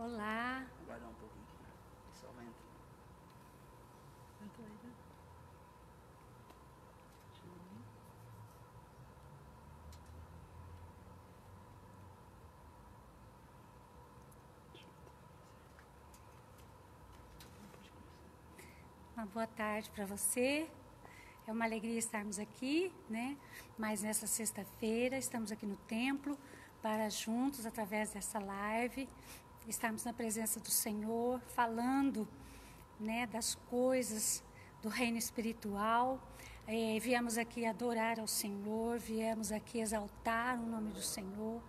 Olá. Aguardar um pouquinho aqui. O pessoal vai entrar. Entra aí, né? Deixa eu ver. Uma boa tarde para você. É uma alegria estarmos aqui, né? Mas nessa sexta-feira estamos aqui no templo para juntos, através dessa live, estarmos na presença do Senhor, falando, né, das coisas do reino espiritual. Viemos aqui adorar ao Senhor, viemos aqui exaltar o nome do Senhor.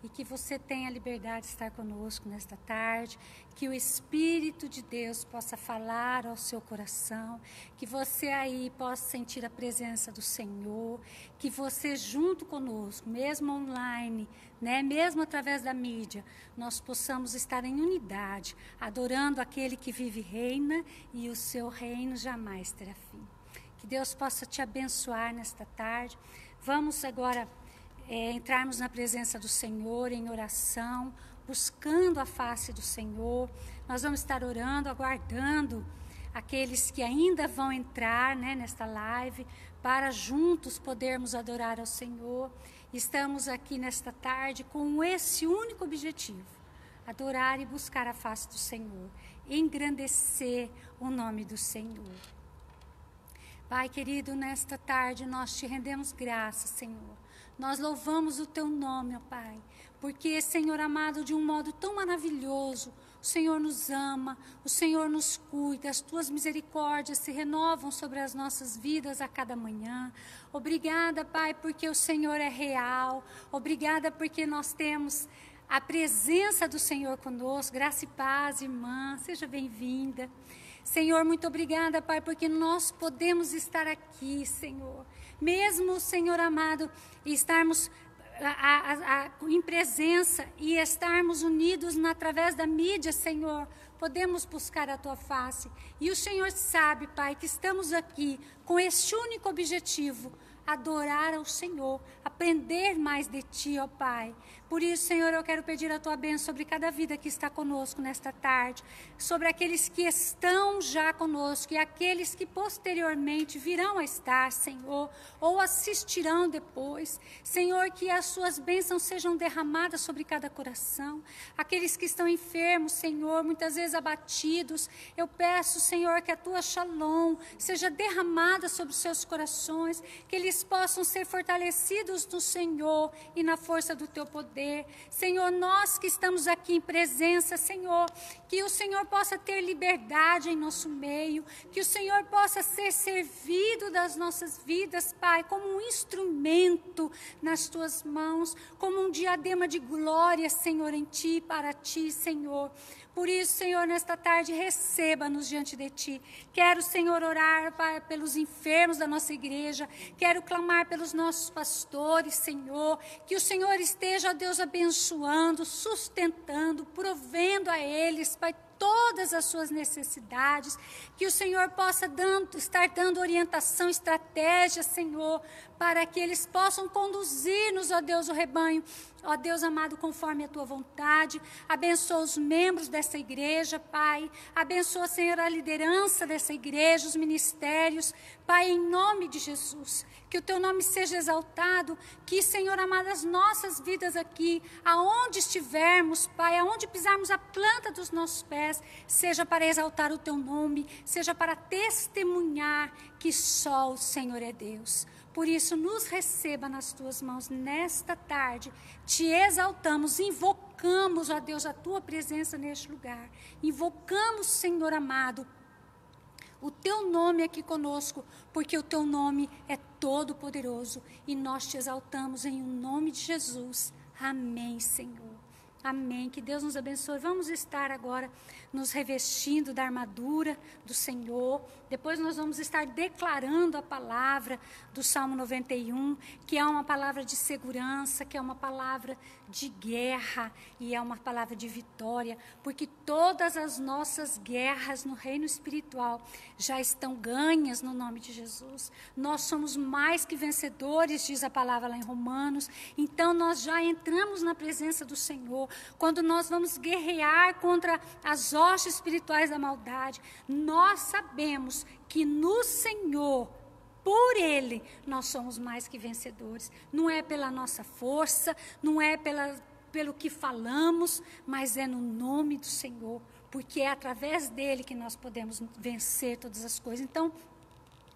E que você tenha a liberdade de estar conosco nesta tarde, que o Espírito de Deus possa falar ao seu coração, que você aí possa sentir a presença do Senhor, que você junto conosco, mesmo online, né, mesmo através da mídia, nós possamos estar em unidade, adorando aquele que vive e reina, e o seu reino jamais terá fim. Que Deus possa te abençoar nesta tarde. Vamos agora entrarmos na presença do Senhor em oração, buscando a face do Senhor. Nós vamos estar orando, aguardando aqueles que ainda vão entrar, né, nesta live, para juntos podermos adorar ao Senhor. Estamos aqui nesta tarde com esse único objetivo: adorar e buscar a face do Senhor, engrandecer o nome do Senhor. Pai querido, nesta tarde nós te rendemos graças, Senhor. Nós louvamos o teu nome, ó Pai, porque, Senhor amado, de um modo tão maravilhoso, o Senhor nos ama, o Senhor nos cuida, as tuas misericórdias se renovam sobre as nossas vidas a cada manhã. Obrigada, Pai, porque o Senhor é real. Obrigada porque nós temos a presença do Senhor conosco. Graça e paz, irmã, seja bem-vinda. Senhor, muito obrigada, Pai, porque nós podemos estar aqui, Senhor. Mesmo, Senhor amado, estarmos em presença e estarmos unidos através da mídia, Senhor, podemos buscar a Tua face. E o Senhor sabe, Pai, que estamos aqui com este único objetivo: adorar ao Senhor, aprender mais de Ti, ó Pai. Por isso, Senhor, eu quero pedir a Tua bênção sobre cada vida que está conosco nesta tarde, sobre aqueles que estão já conosco e aqueles que posteriormente virão a estar, Senhor, ou assistirão depois. Senhor, que as Suas bênçãos sejam derramadas sobre cada coração. Aqueles que estão enfermos, Senhor, muitas vezes abatidos, eu peço, Senhor, que a Tua Shalom seja derramada sobre os seus corações, que eles possam ser fortalecidos no Senhor e na força do Teu poder. Senhor, nós que estamos aqui em presença, Senhor, que o Senhor possa ter liberdade em nosso meio, que o Senhor possa ser servido das nossas vidas, Pai, como um instrumento nas Tuas mãos, como um diadema de glória, Senhor, em Ti, para Ti, Senhor. Por isso, Senhor, nesta tarde, receba-nos diante de Ti. Quero, Senhor, orar, Pai, pelos enfermos da nossa igreja. Quero clamar pelos nossos pastores, Senhor. Que o Senhor esteja, ó Deus, abençoando, sustentando, provendo a eles, Pai, todas as suas necessidades, que o Senhor possa estar dando orientação, estratégia, Senhor, para que eles possam conduzir-nos, ó Deus, o rebanho, ó Deus amado, conforme a Tua vontade. Abençoa os membros dessa igreja, Pai, abençoa, Senhor, a liderança dessa igreja, os ministérios, Pai, em nome de Jesus, que o Teu nome seja exaltado, que, Senhor amado, as nossas vidas aqui, aonde estivermos, Pai, aonde pisarmos a planta dos nossos pés, seja para exaltar o Teu nome, seja para testemunhar que só o Senhor é Deus. Por isso, nos receba nas Tuas mãos nesta tarde, Te exaltamos, invocamos, ó Deus, a Tua presença neste lugar, invocamos, Senhor amado, o Teu nome aqui conosco, porque o Teu nome é todo poderoso e nós Te exaltamos em nome de Jesus. Amém, Senhor. Amém. Que Deus nos abençoe. Vamos estar agora nos revestindo da armadura do Senhor. Depois nós vamos estar declarando a palavra do Salmo 91, que é uma palavra de segurança, que é uma palavra de guerra e é uma palavra de vitória, porque todas as nossas guerras no reino espiritual já estão ganhas no nome de Jesus. Nós somos mais que vencedores, diz a palavra lá em Romanos. Então nós já entramos na presença do Senhor. quando nós vamos guerrear contra as hostes espirituais da maldade, nós sabemos que no Senhor, por Ele, nós somos mais que vencedores. Não é pela nossa força, não é pelo que falamos, mas é no nome do Senhor, porque é através dele que nós podemos vencer todas as coisas. Então,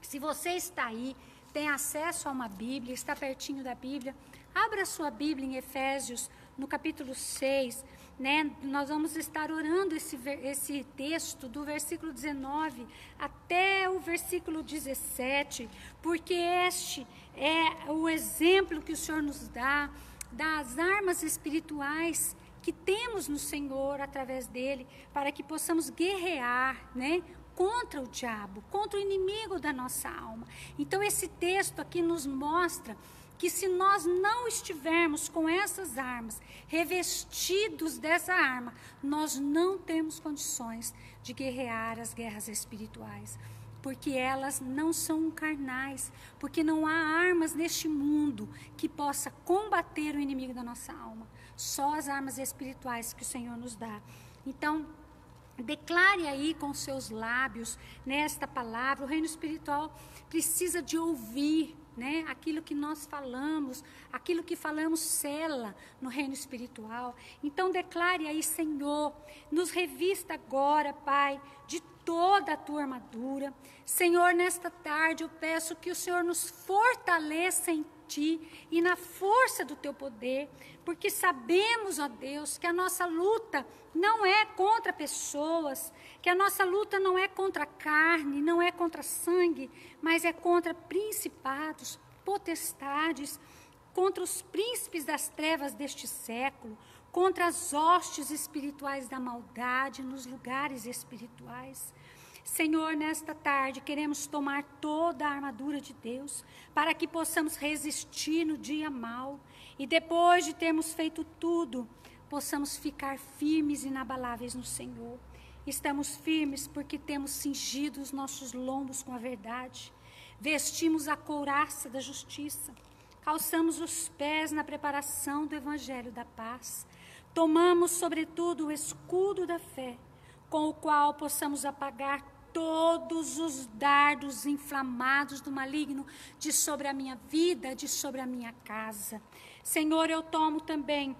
se você está aí, tem acesso a uma Bíblia, está pertinho da Bíblia, abra a sua Bíblia em Efésios, no capítulo 6, né? Nós vamos estar orando esse texto do versículo 19 até o versículo 17, porque este é o exemplo que o Senhor nos dá das armas espirituais que temos no Senhor através dele, para que possamos guerrear, né, contra o diabo, contra o inimigo da nossa alma. Então esse texto aqui nos mostra que se nós não estivermos com essas armas, revestidos dessa arma, nós não temos condições de guerrear as guerras espirituais, porque elas não são carnais, porque não há armas neste mundo que possa combater o inimigo da nossa alma, só as armas espirituais que o Senhor nos dá. Então, declare aí com seus lábios, nesta palavra. O reino espiritual precisa de ouvir, né, aquilo que nós falamos, aquilo que falamos sela no reino espiritual. Então declare aí: Senhor, nos revista agora, Pai, de toda a tua armadura. Senhor, nesta tarde eu peço que o Senhor nos fortaleça em Ti e na força do Teu poder, porque sabemos, ó Deus, que a nossa luta não é contra pessoas, que a nossa luta não é contra carne, não é contra sangue, mas é contra principados, potestades, contra os príncipes das trevas deste século, contra as hostes espirituais da maldade nos lugares espirituais. Senhor, nesta tarde queremos tomar toda a armadura de Deus para que possamos resistir no dia mau e depois de termos feito tudo, possamos ficar firmes e inabaláveis no Senhor. Estamos firmes porque temos cingido os nossos lombos com a verdade, vestimos a couraça da justiça, calçamos os pés na preparação do evangelho da paz, tomamos sobretudo o escudo da fé, com o qual possamos apagar todos os dardos inflamados do maligno de sobre a minha vida, de sobre a minha casa. Senhor, eu tomo também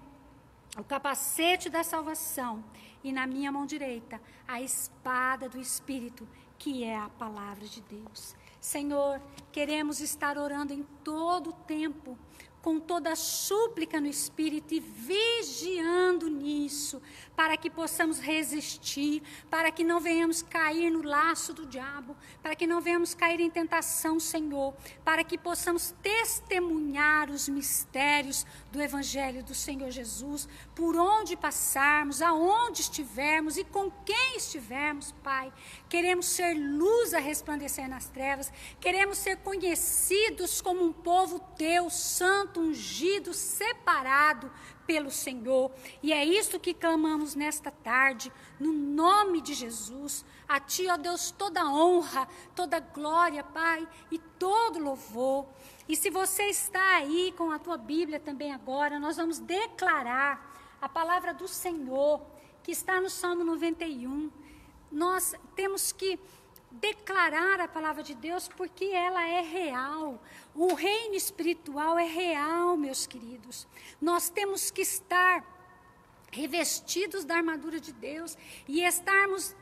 o capacete da salvação e na minha mão direita a espada do Espírito, que é a palavra de Deus. Senhor, queremos estar orando em todo o tempo, com toda a súplica no Espírito e vigiando nisso, para que possamos resistir, para que não venhamos cair no laço do diabo, para que não venhamos cair em tentação, Senhor, para que possamos testemunhar os mistérios do Evangelho do Senhor Jesus, por onde passarmos, aonde estivermos e com quem estivermos, Pai. Queremos ser luz a resplandecer nas trevas, queremos ser conhecidos como um povo Teu, santo, ungido, separado pelo Senhor. E é isso que clamamos nesta tarde, no nome de Jesus. A Ti, ó Deus, toda honra, toda glória, Pai, e todo louvor. E se você está aí com a tua Bíblia também agora, nós vamos declarar a palavra do Senhor, que está no Salmo 91. Nós temos que declarar a palavra de Deus porque ela é real. O reino espiritual é real, meus queridos. Nós temos que estar revestidos da armadura de Deus e estarmos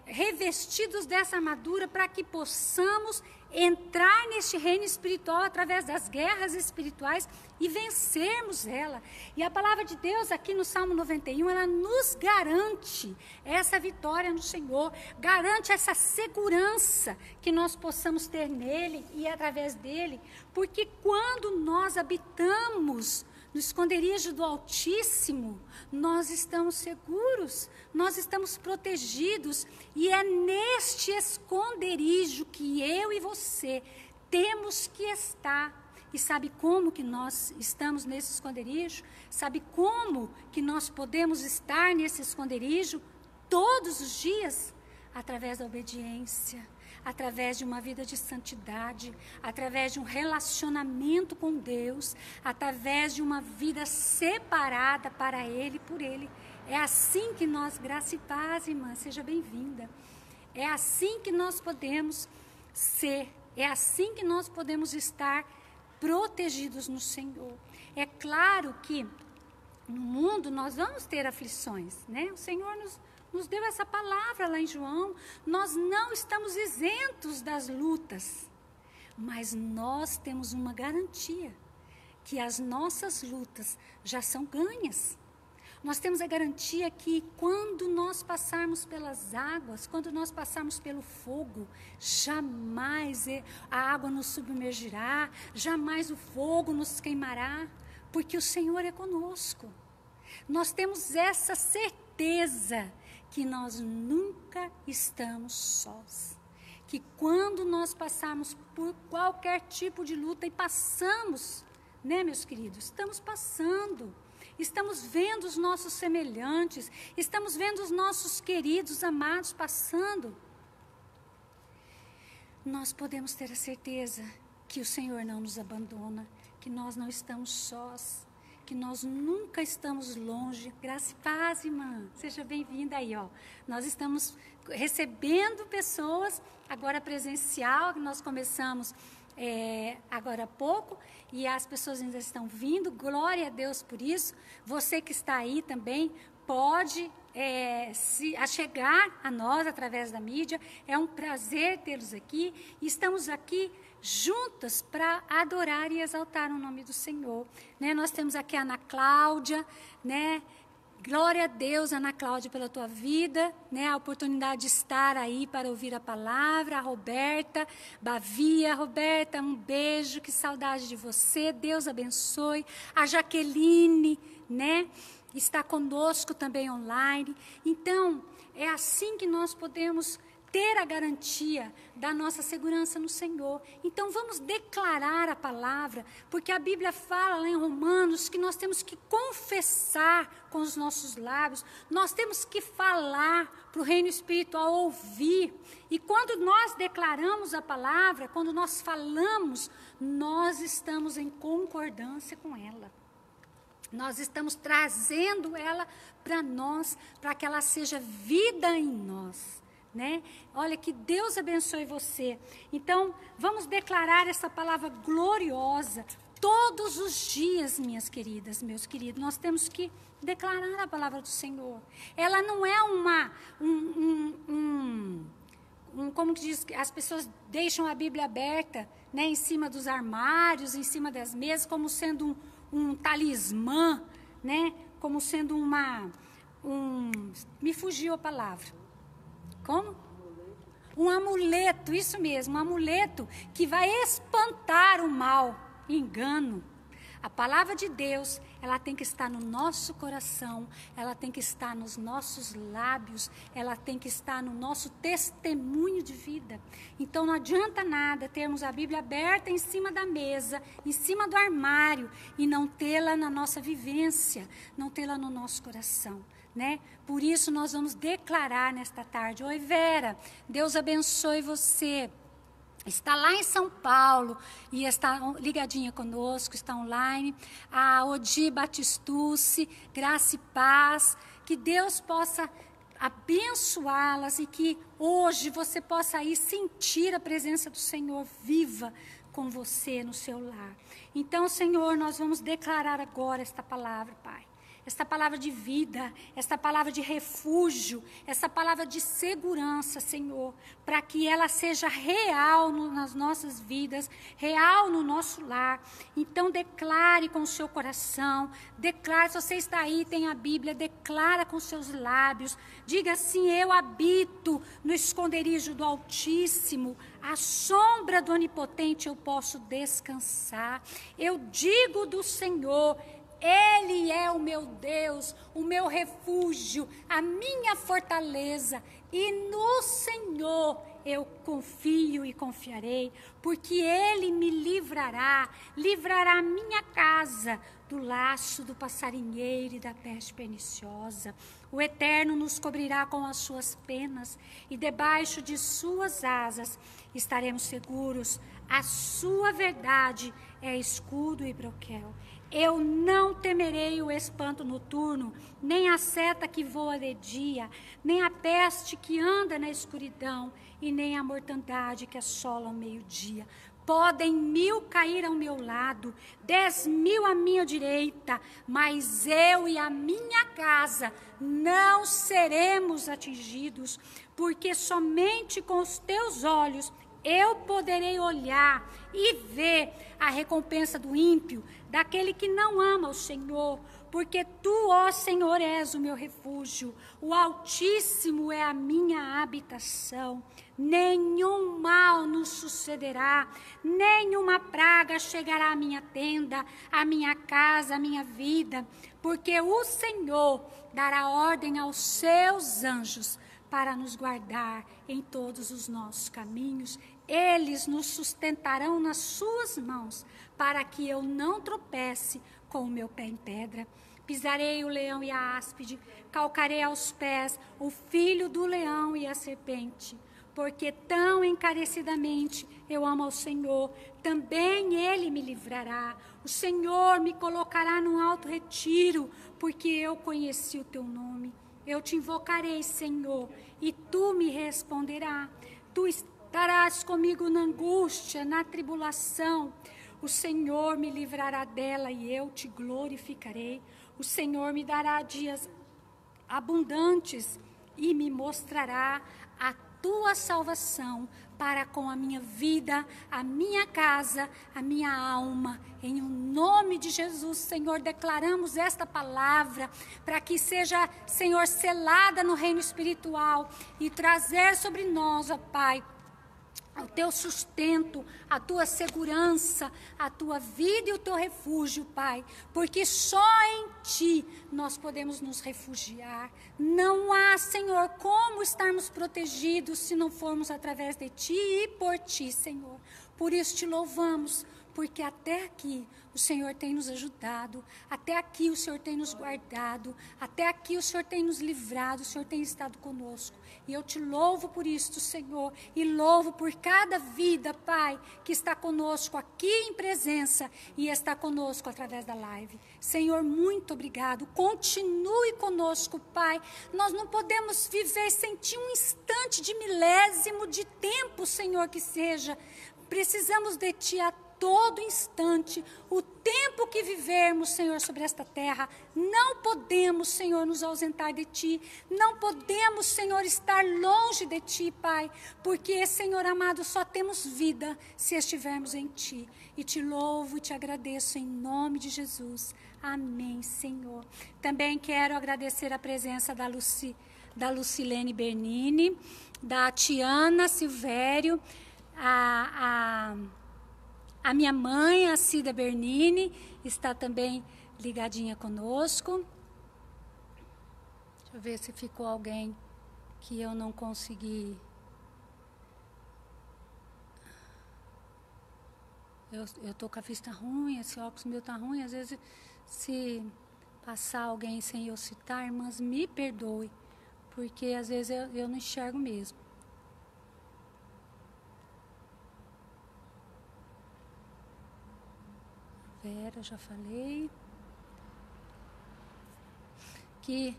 revestidos dessa armadura para que possamos entrar neste reino espiritual através das guerras espirituais e vencermos ela. E a palavra de Deus aqui no Salmo 91, ela nos garante essa vitória no Senhor, garante essa segurança que nós possamos ter nele e através dele, porque quando nós habitamos no esconderijo do Altíssimo, nós estamos seguros, nós estamos protegidos, e é neste esconderijo que eu e você temos que estar. E sabe como que nós estamos nesse esconderijo? Sabe como que nós podemos estar nesse esconderijo todos os dias? Através da obediência, através de uma vida de santidade, através de um relacionamento com Deus, através de uma vida separada para Ele e por Ele. É assim que nós, graça e paz, irmã, seja bem-vinda. É assim que nós podemos ser, é assim que nós podemos estar protegidos no Senhor. É claro que no mundo nós vamos ter aflições, né? O Senhor nos deu essa palavra lá em João. Nós não estamos isentos das lutas, mas nós temos uma garantia, que as nossas lutas já são ganhas. Nós temos a garantia que quando nós passarmos pelas águas, quando nós passarmos pelo fogo, jamais a água nos submergirá, jamais o fogo nos queimará, porque o Senhor é conosco. Nós temos essa certeza que nós nunca estamos sós. Que quando nós passarmos por qualquer tipo de luta, e passamos, né, meus queridos? Estamos passando. Estamos vendo os nossos semelhantes, estamos vendo os nossos queridos, amados passando. Nós podemos ter a certeza que o Senhor não nos abandona, que nós não estamos sós, que nós nunca estamos longe. Graça e paz, irmã. Seja bem-vinda aí, ó. Nós estamos recebendo pessoas, agora presencial, nós começamos agora há pouco, e as pessoas ainda estão vindo, glória a Deus por isso. Você que está aí também pode se achegar a nós através da mídia. É um prazer tê-los aqui, e estamos aqui juntas para adorar e exaltar o nome do Senhor, né? Nós temos aqui a Ana Cláudia, né? Glória a Deus, Ana Cláudia, pela tua vida, né? A oportunidade de estar aí para ouvir a palavra. A Roberta Bavia. Roberta, um beijo, que saudade de você, Deus abençoe. A Jaqueline, né? Está conosco também online. Então, é assim que nós podemos ter a garantia da nossa segurança no Senhor. Então vamos declarar a palavra, porque a Bíblia fala lá em Romanos que nós temos que confessar com os nossos lábios, nós temos que falar para o reino espiritual ouvir. E quando nós declaramos a palavra, quando nós falamos, nós estamos em concordância com ela. Nós estamos trazendo ela para nós, para que ela seja vida em nós. Né? Olha, que Deus abençoe você. Então, vamos declarar essa palavra gloriosa todos os dias, minhas queridas, meus queridos. Nós temos que declarar a palavra do Senhor. Ela não é como que diz, as pessoas deixam a Bíblia aberta, né, em cima dos armários, em cima das mesas, como sendo um talismã, né, como sendo me fugiu a palavra. Como? Um amuleto, isso mesmo, um amuleto que vai espantar o mal, engano. A palavra de Deus, ela tem que estar no nosso coração, ela tem que estar nos nossos lábios, ela tem que estar no nosso testemunho de vida. Então não adianta nada termos a Bíblia aberta em cima da mesa, em cima do armário, e não tê-la na nossa vivência, não tê-la no nosso coração. Né? Por isso nós vamos declarar nesta tarde. Oi, Vera, Deus abençoe você. Está lá em São Paulo e está ligadinha conosco, está online. A Odi Batistucci, graça e paz. Que Deus possa abençoá-las e que hoje você possa aí sentir a presença do Senhor viva com você no seu lar. Então, Senhor, nós vamos declarar agora esta palavra, Pai. Esta palavra de vida, esta palavra de refúgio, essa palavra de segurança, Senhor, para que ela seja real nas nossas vidas, real no nosso lar. Então declare com o seu coração, declare, se você está aí, tem a Bíblia, declara com seus lábios, diga assim: eu habito no esconderijo do Altíssimo, à sombra do Onipotente eu posso descansar. Eu digo do Senhor: Ele é o meu Deus, o meu refúgio, a minha fortaleza, e no Senhor eu confio e confiarei, porque Ele me livrará a minha casa do laço do passarinheiro e da peste perniciosa. O Eterno nos cobrirá com as suas penas, e debaixo de suas asas estaremos seguros. A sua verdade é escudo e broquel. Eu não temerei o espanto noturno, nem a seta que voa de dia, nem a peste que anda na escuridão, e nem a mortandade que assola ao meio-dia. Podem 1000 cair ao meu lado, 10.000 à minha direita, mas eu e a minha casa não seremos atingidos, porque somente com os teus olhos eu poderei olhar e ver a recompensa do ímpio, daquele que não ama o Senhor, porque tu, ó Senhor, és o meu refúgio, o Altíssimo é a minha habitação. Nenhum mal nos sucederá, nenhuma praga chegará à minha tenda, à minha casa, à minha vida, porque o Senhor dará ordem aos seus anjos para nos guardar em todos os nossos caminhos. Eles nos sustentarão nas suas mãos, para que eu não tropece com o meu pé em pedra. Pisarei o leão e a áspide, calcarei aos pés o filho do leão e a serpente. Porque tão encarecidamente eu amo ao Senhor, também Ele me livrará. O Senhor me colocará num alto retiro, porque eu conheci o teu nome. Eu te invocarei, Senhor, e tu me responderás. Tu estarás comigo na angústia, na tribulação. O Senhor me livrará dela e eu te glorificarei. O Senhor me dará dias abundantes e me mostrará a tua salvação para com a minha vida, a minha casa, a minha alma. Em nome de Jesus, Senhor, declaramos esta palavra para que seja, Senhor, selada no reino espiritual e trazer sobre nós, ó Pai, o teu sustento, a tua segurança, a tua vida e o teu refúgio, Pai, porque só em Ti nós podemos nos refugiar. Não há, Senhor, como estarmos protegidos se não formos através de Ti e por Ti, Senhor. Por isso te louvamos, porque até aqui o Senhor tem nos ajudado, até aqui o Senhor tem nos guardado, até aqui o Senhor tem nos livrado, o Senhor tem estado conosco. E eu te louvo por isto, Senhor, e louvo por cada vida, Pai, que está conosco aqui em presença e está conosco através da live. Senhor, muito obrigado. Continue conosco, Pai. Nós não podemos viver sem Ti um instante de milésimo de tempo, Senhor, que seja. Precisamos de Ti a todo instante, o tempo que vivermos, Senhor, sobre esta terra. Não podemos, Senhor, nos ausentar de Ti, não podemos, Senhor, estar longe de Ti, Pai, porque, Senhor amado, só temos vida se estivermos em Ti. E te louvo e te agradeço em nome de Jesus. Amém, Senhor. Também quero agradecer a presença da Lucilene Bernini, da Tiana Silvério, a minha mãe, a Cida Bernini, está também ligadinha conosco. Deixa eu ver se ficou alguém que eu não consegui. Eu estou com a vista ruim, esse óculos meu está ruim. Às vezes, se passar alguém sem eu citar, irmãs, me perdoe, porque às vezes eu não enxergo mesmo. Vera, já falei. Que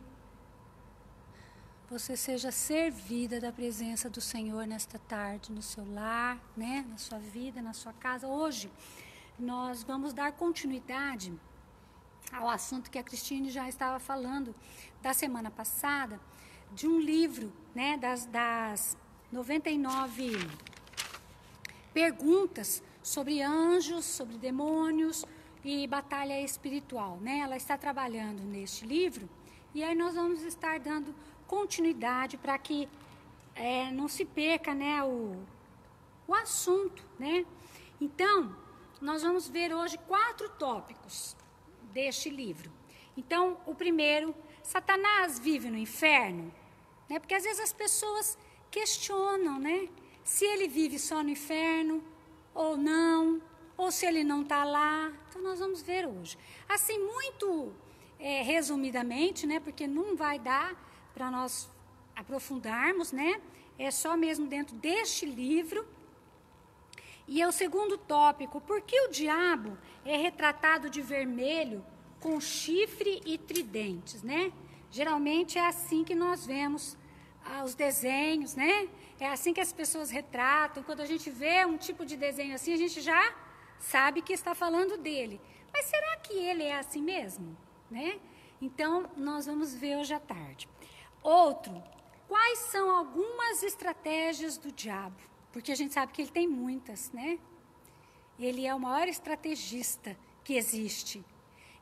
você seja servida da presença do Senhor nesta tarde, no seu lar, né? Na sua vida, na sua casa. Hoje, nós vamos dar continuidade ao assunto que a Cristine já estava falando da semana passada, de um livro, né? Das 99 perguntas sobre anjos, sobre demônios e batalha espiritual, né? Ela está trabalhando neste livro e aí nós vamos estar dando continuidade para que não se perca, né, o assunto, né? Então, nós vamos ver hoje 4 tópicos deste livro. Então, o primeiro, Satanás vive no inferno? Né? Porque às vezes as pessoas questionam, né? se ele vive só no inferno ou não, ou se ele não está lá. Então, nós vamos ver hoje. Assim, muito resumidamente, né, porque não vai dar para nós aprofundarmos, né, é só mesmo dentro deste livro. E é o segundo tópico, por que o diabo é retratado de vermelho com chifre e tridentes, né? Geralmente é assim que nós vemos os desenhos, né? É assim que as pessoas retratam. Quando a gente vê um tipo de desenho assim, a gente já sabe que está falando dele. Mas será que ele é assim mesmo, né? Então, nós vamos ver hoje à tarde. Outro, quais são algumas estratégias do diabo? Porque a gente sabe que ele tem muitas, né? Ele é o maior estrategista que existe.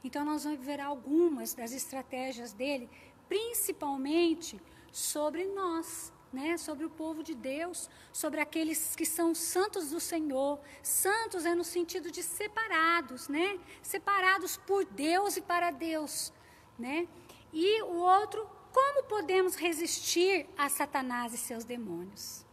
Então, nós vamos ver algumas das estratégias dele, principalmente sobre nós, né? Sobre o povo de Deus, sobre aqueles que são santos do Senhor. Santos é no sentido de separados, né? Separados por Deus e para Deus, né? E o outro, como podemos resistir a Satanás e seus demônios?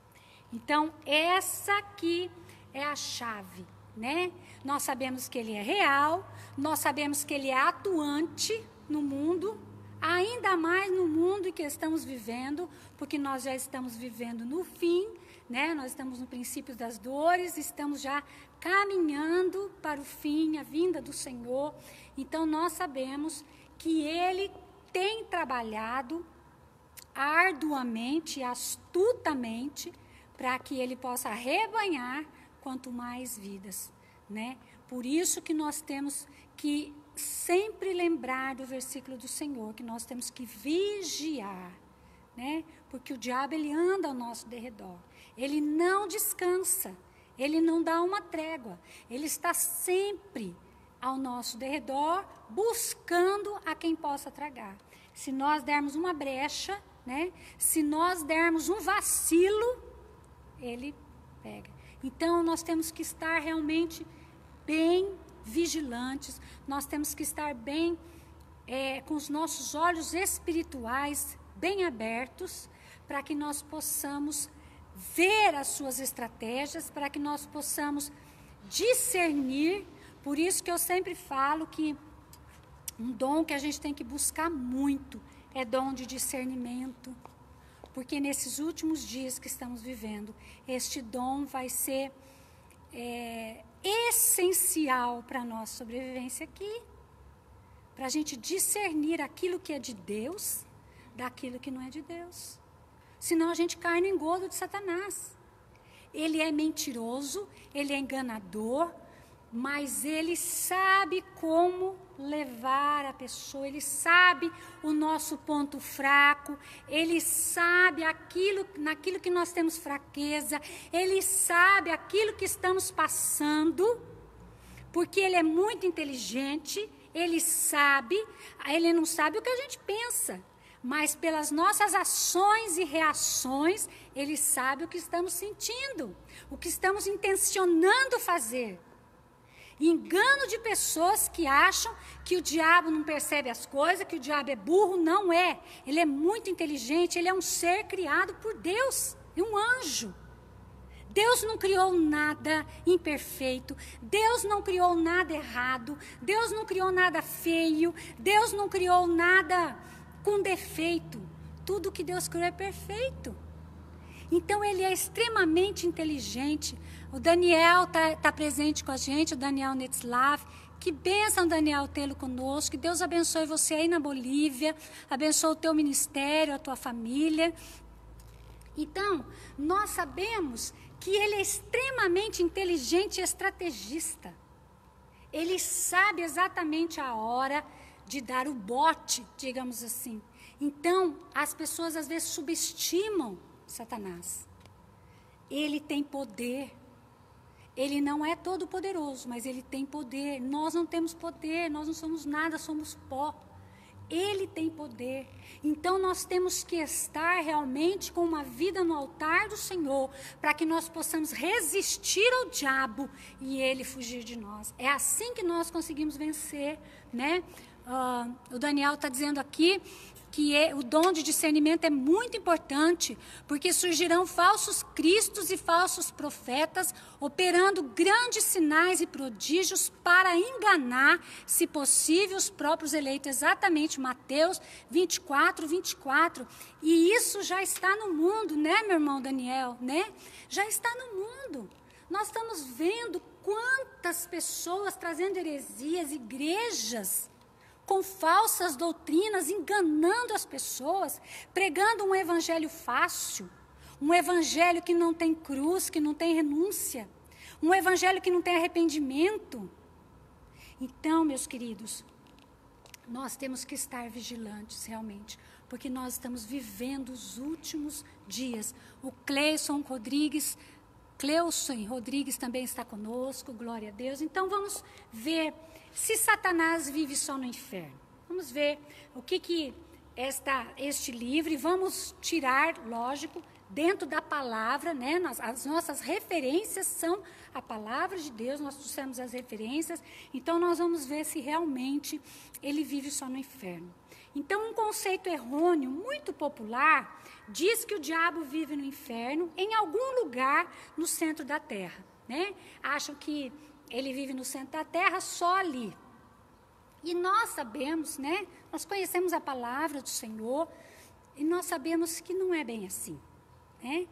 Então, essa aqui é a chave, né? Nós sabemos que ele é real, nós sabemos que ele é atuante no mundo, ainda mais no mundo em que estamos vivendo, porque nós já estamos vivendo no fim, né? Nós estamos no princípio das dores, estamos já caminhando para o fim, a vinda do Senhor. Então, nós sabemos que ele tem trabalhado arduamente, astutamente, para que ele possa arrebanhar quanto mais vidas, né? Por isso que nós temos que sempre lembrar do versículo do Senhor, que nós temos que vigiar, né? Porque o diabo, ele anda ao nosso derredor, ele não descansa, ele não dá uma trégua, ele está sempre ao nosso derredor, buscando a quem possa tragar. Se nós dermos uma brecha, né? Se nós dermos um vacilo, ele pega. Então, nós temos que estar realmente bem vigilantes, nós temos que estar bem com os nossos olhos espirituais bem abertos, para que nós possamos ver as suas estratégias, para que nós possamos discernir. Por isso que eu sempre falo que um dom que a gente tem que buscar muito é dom de discernimento. Porque nesses últimos dias que estamos vivendo, este dom vai ser essencial para a nossa sobrevivência aqui. Para a gente discernir aquilo que é de Deus, daquilo que não é de Deus. Senão a gente cai no engodo de Satanás. Ele é mentiroso, ele é enganador, mas ele sabe como levar a pessoa, ele sabe o nosso ponto fraco, ele sabe naquilo que nós temos fraqueza, ele sabe aquilo que estamos passando, porque ele é muito inteligente, ele não sabe o que a gente pensa, mas pelas nossas ações e reações, ele sabe o que estamos sentindo, o que estamos intencionando fazer. Engano de pessoas que acham que o diabo não percebe as coisas, que o diabo é burro. Não é. Ele é muito inteligente, ele é um ser criado por Deus, é um anjo. Deus não criou nada imperfeito, Deus não criou nada errado, Deus não criou nada feio, Deus não criou nada com defeito. Tudo que Deus criou é perfeito. Então, ele é extremamente inteligente. O Daniel tá presente com a gente, o Daniel Netzlaff. Que bênção, Daniel, tê-lo conosco. Que Deus abençoe você aí na Bolívia, abençoe o teu ministério, a tua família. Então, nós sabemos que ele é extremamente inteligente e estrategista. Ele sabe exatamente a hora de dar o bote, digamos assim. Então, as pessoas às vezes subestimam Satanás. Ele tem poder. Ele não é todo poderoso, mas ele tem poder. Nós não temos poder, nós não somos nada, somos pó. Ele tem poder. Então nós temos que estar realmente com uma vida no altar do Senhor, para que nós possamos resistir ao diabo e ele fugir de nós. É assim que nós conseguimos vencer, né? O Daniel está dizendo aqui que o dom de discernimento é muito importante, porque surgirão falsos cristos e falsos profetas, operando grandes sinais e prodígios para enganar, se possível, os próprios eleitos. Exatamente, Mateus 24, 24. E isso já está no mundo, né, meu irmão Daniel? Né? Já está no mundo. Nós estamos vendo quantas pessoas trazendo heresias, igrejas com falsas doutrinas, enganando as pessoas, pregando um evangelho fácil, um evangelho que não tem cruz, que não tem renúncia, um evangelho que não tem arrependimento. Então, meus queridos, nós temos que estar vigilantes realmente, porque nós estamos vivendo os últimos dias. O Cleuson Rodrigues também está conosco, glória a Deus. Então, vamos ver se Satanás vive só no inferno. Vamos ver o que este livro, e vamos tirar, lógico, dentro da palavra, né? As nossas referências são a palavra de Deus, nós trouxemos as referências, então nós vamos ver se realmente ele vive só no inferno. Então, um conceito errôneo, muito popular, diz que o diabo vive no inferno, em algum lugar no centro da terra, né? Acham que ele vive no centro da terra, só ali. E nós sabemos, né? Nós conhecemos a palavra do Senhor, e nós sabemos que não é bem assim, né?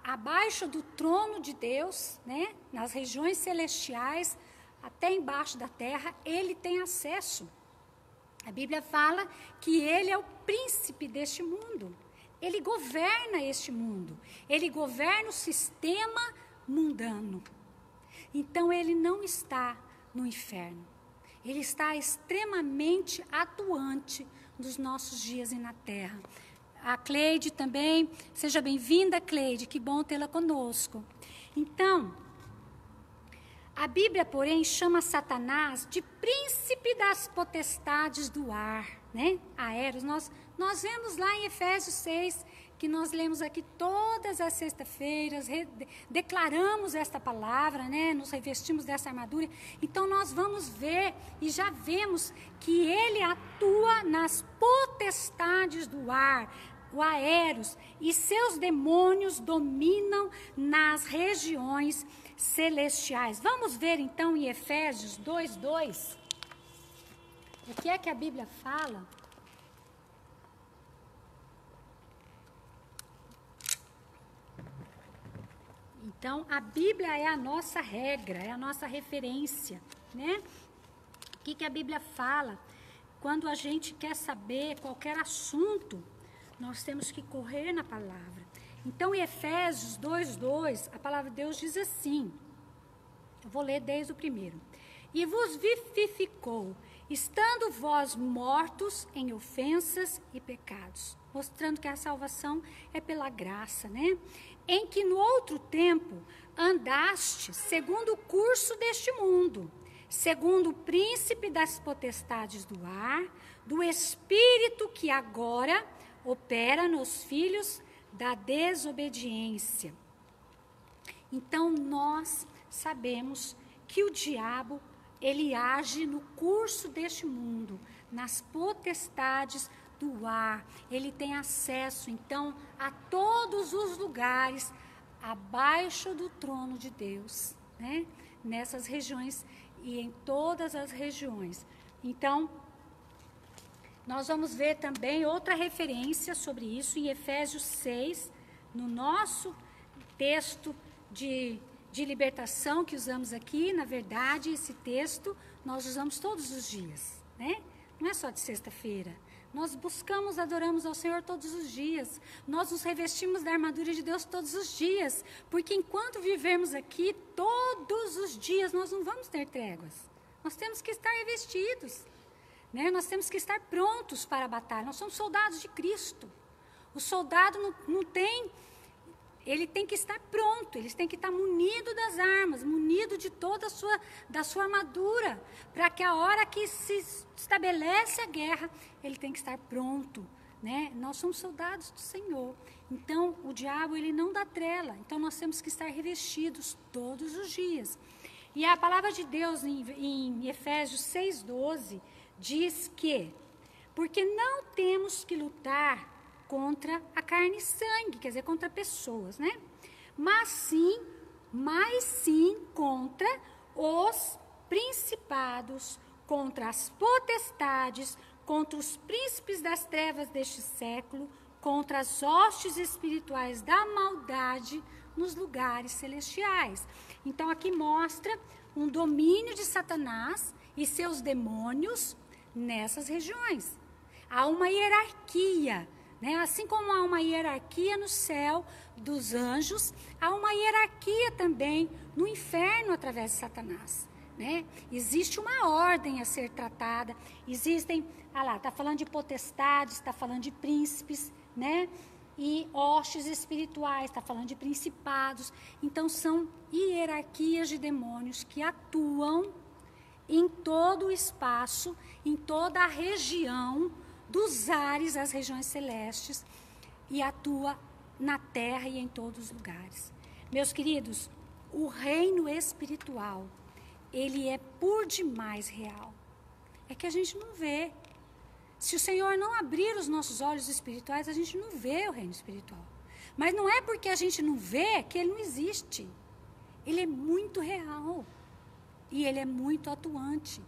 Abaixo do trono de Deus, né? Nas regiões celestiais, até embaixo da terra, ele tem acesso. A Bíblia fala que ele é o príncipe deste mundo. Ele governa este mundo. Ele governa o sistema mundano. Então, ele não está no inferno. Ele está extremamente atuante nos nossos dias e na terra. A Cleide também, seja bem-vinda, Cleide, que bom tê-la conosco. Então, a Bíblia, porém, chama Satanás de príncipe das potestades do ar, né? Aéreos. Nós vemos lá em Efésios 6, que nós lemos aqui todas as sextas-feiras, declaramos esta palavra, né? Nos revestimos dessa armadura. Então, nós vamos ver e já vemos que ele atua nas potestades do ar, o aéreos, e seus demônios dominam nas regiões celestiais. Vamos ver então em Efésios 2:2, o que é que a Bíblia fala? Então, a Bíblia é a nossa regra, é a nossa referência, né? O que a Bíblia fala? Quando a gente quer saber qualquer assunto, nós temos que correr na palavra. Então, em Efésios 2:2, a palavra de Deus diz assim, eu vou ler desde o primeiro. E vos vivificou, estando vós mortos em ofensas e pecados. Mostrando que a salvação é pela graça, né? Em que no outro tempo andaste segundo o curso deste mundo, segundo o príncipe das potestades do ar, do espírito que agora opera nos filhos da desobediência. Então, nós sabemos que o diabo, ele age no curso deste mundo, nas potestades do ar. Ele tem acesso, então, a todos os lugares abaixo do trono de Deus, né? Nessas regiões e em todas as regiões. Então, nós vamos ver também outra referência sobre isso em Efésios 6, no nosso texto de libertação que usamos aqui. Na verdade, esse texto nós usamos todos os dias, né? Não é só de sexta-feira. Nós buscamos, adoramos ao Senhor todos os dias. Nós nos revestimos da armadura de Deus todos os dias. Porque enquanto vivermos aqui, todos os dias, nós não vamos ter tréguas. Nós temos que estar revestidos, né? Nós temos que estar prontos para a batalha. Nós somos soldados de Cristo. O soldado não tem... Ele tem que estar pronto, ele tem que estar munido das armas, munido de toda da sua armadura, para que a hora que se estabelece a guerra, ele tem que estar pronto, né? Nós somos soldados do Senhor. Então, o diabo, ele não dá trela. Então, nós temos que estar revestidos todos os dias. E a palavra de Deus, em Efésios 6:12, diz que: Porque não temos que lutar contra a carne e sangue, quer dizer, contra pessoas, né? Mas sim contra os principados, contra as potestades, contra os príncipes das trevas deste século, contra as hostes espirituais da maldade nos lugares celestiais. Então, aqui mostra um domínio de Satanás e seus demônios nessas regiões. Há uma hierarquia, né? Assim como há uma hierarquia no céu dos anjos, há uma hierarquia também no inferno através de Satanás, né? Existe uma ordem a ser tratada, existem, está falando de potestades, está falando de príncipes, né? E hostes espirituais, está falando de principados. Então, são hierarquias de demônios que atuam em todo o espaço, em toda a região dos ares, as regiões celestes, e atua na terra e em todos os lugares. Meus queridos, o reino espiritual, ele é por demais real. É que a gente não vê. Se o Senhor não abrir os nossos olhos espirituais, a gente não vê o reino espiritual. Mas não é porque a gente não vê que ele não existe. Ele é muito real. E ele é muito atuante.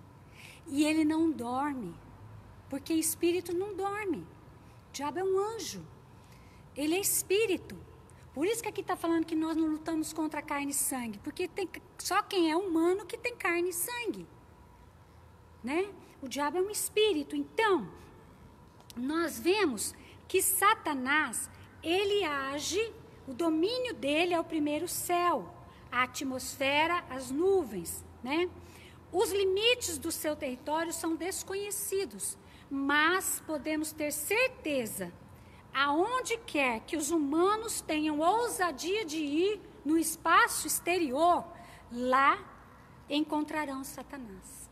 E ele não dorme. Porque espírito não dorme. O diabo é um anjo. Ele é espírito. Por isso que aqui está falando que nós não lutamos contra carne e sangue. Porque só quem é humano que tem carne e sangue. Né? O diabo é um espírito. Então, nós vemos que Satanás, ele age, o domínio dele é o primeiro céu, a atmosfera, as nuvens, né? Os limites do seu território são desconhecidos, mas podemos ter certeza, aonde quer que os humanos tenham ousadia de ir no espaço exterior, lá encontrarão Satanás.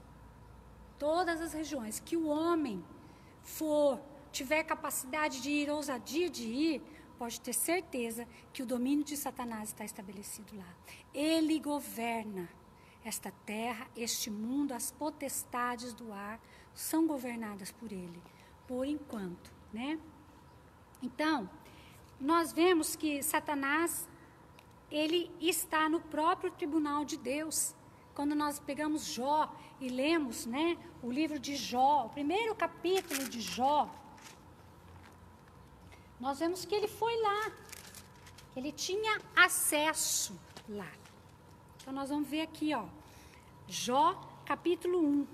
Todas as regiões que o homem tiver capacidade de ir, ousadia de ir, pode ter certeza que o domínio de Satanás está estabelecido lá. Ele governa esta terra, este mundo, as potestades do ar são governadas por ele, por enquanto, né? Então, nós vemos que Satanás, ele está no próprio tribunal de Deus. Quando nós pegamos Jó e lemos, né, o livro de Jó, o primeiro capítulo de Jó, nós vemos que ele foi lá, ele tinha acesso lá. Então, nós vamos ver aqui, ó, Jó, capítulo 1.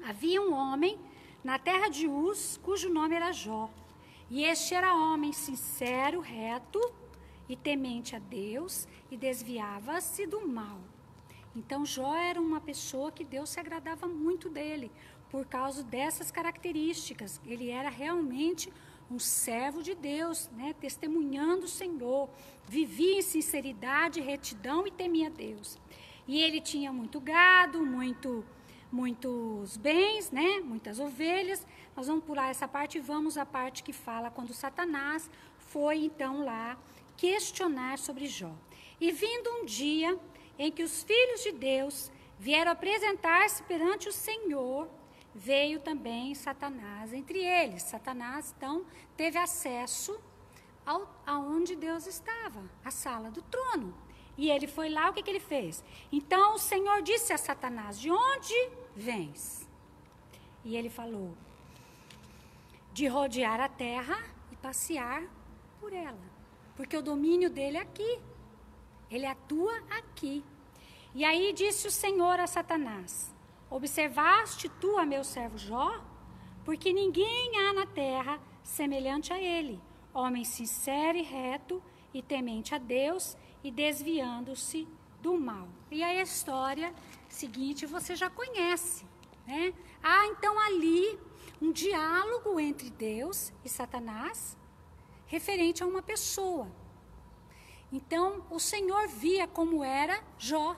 Havia um homem na terra de Uz, cujo nome era Jó. E este era homem sincero, reto e temente a Deus, e desviava-se do mal. Então, Jó era uma pessoa que Deus se agradava muito dele, por causa dessas características. Ele era realmente um servo de Deus, né, testemunhando o Senhor, vivia em sinceridade, retidão e temia Deus. E ele tinha muito gado, muitos bens, né, muitas ovelhas. Nós vamos pular essa parte e vamos à parte que fala quando Satanás foi então lá questionar sobre Jó. E vindo um dia em que os filhos de Deus vieram apresentar-se perante o Senhor, veio também Satanás entre eles. Satanás, então, teve acesso aonde Deus estava, a sala do trono. E ele foi lá, o que ele fez? Então, o Senhor disse a Satanás, de onde vens? E ele falou, de rodear a terra e passear por ela. Porque o domínio dele é aqui. Ele atua aqui. E aí disse o Senhor a Satanás, observaste tu a meu servo Jó? Porque ninguém há na terra semelhante a ele, homem sincero e reto e temente a Deus e desviando-se do mal. E aí a história seguinte você já conhece, né? Há então ali um diálogo entre Deus e Satanás referente a uma pessoa. Então o Senhor via como era Jó.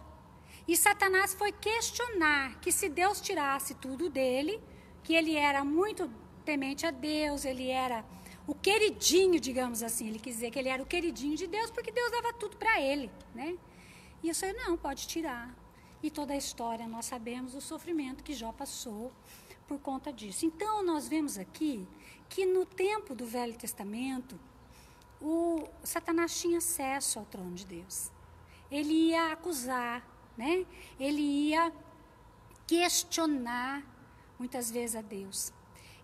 E Satanás foi questionar que se Deus tirasse tudo dele, que ele era muito temente a Deus, ele era o queridinho, digamos assim, ele quis dizer que ele era o queridinho de Deus, porque Deus dava tudo para ele, né? E eu falei, não, pode tirar. E toda a história, nós sabemos o sofrimento que Jó passou, por conta disso. Então, nós vemos aqui que no tempo do Velho Testamento, o Satanás tinha acesso ao trono de Deus. Ele ia acusar, né? Ele ia questionar, muitas vezes, a Deus.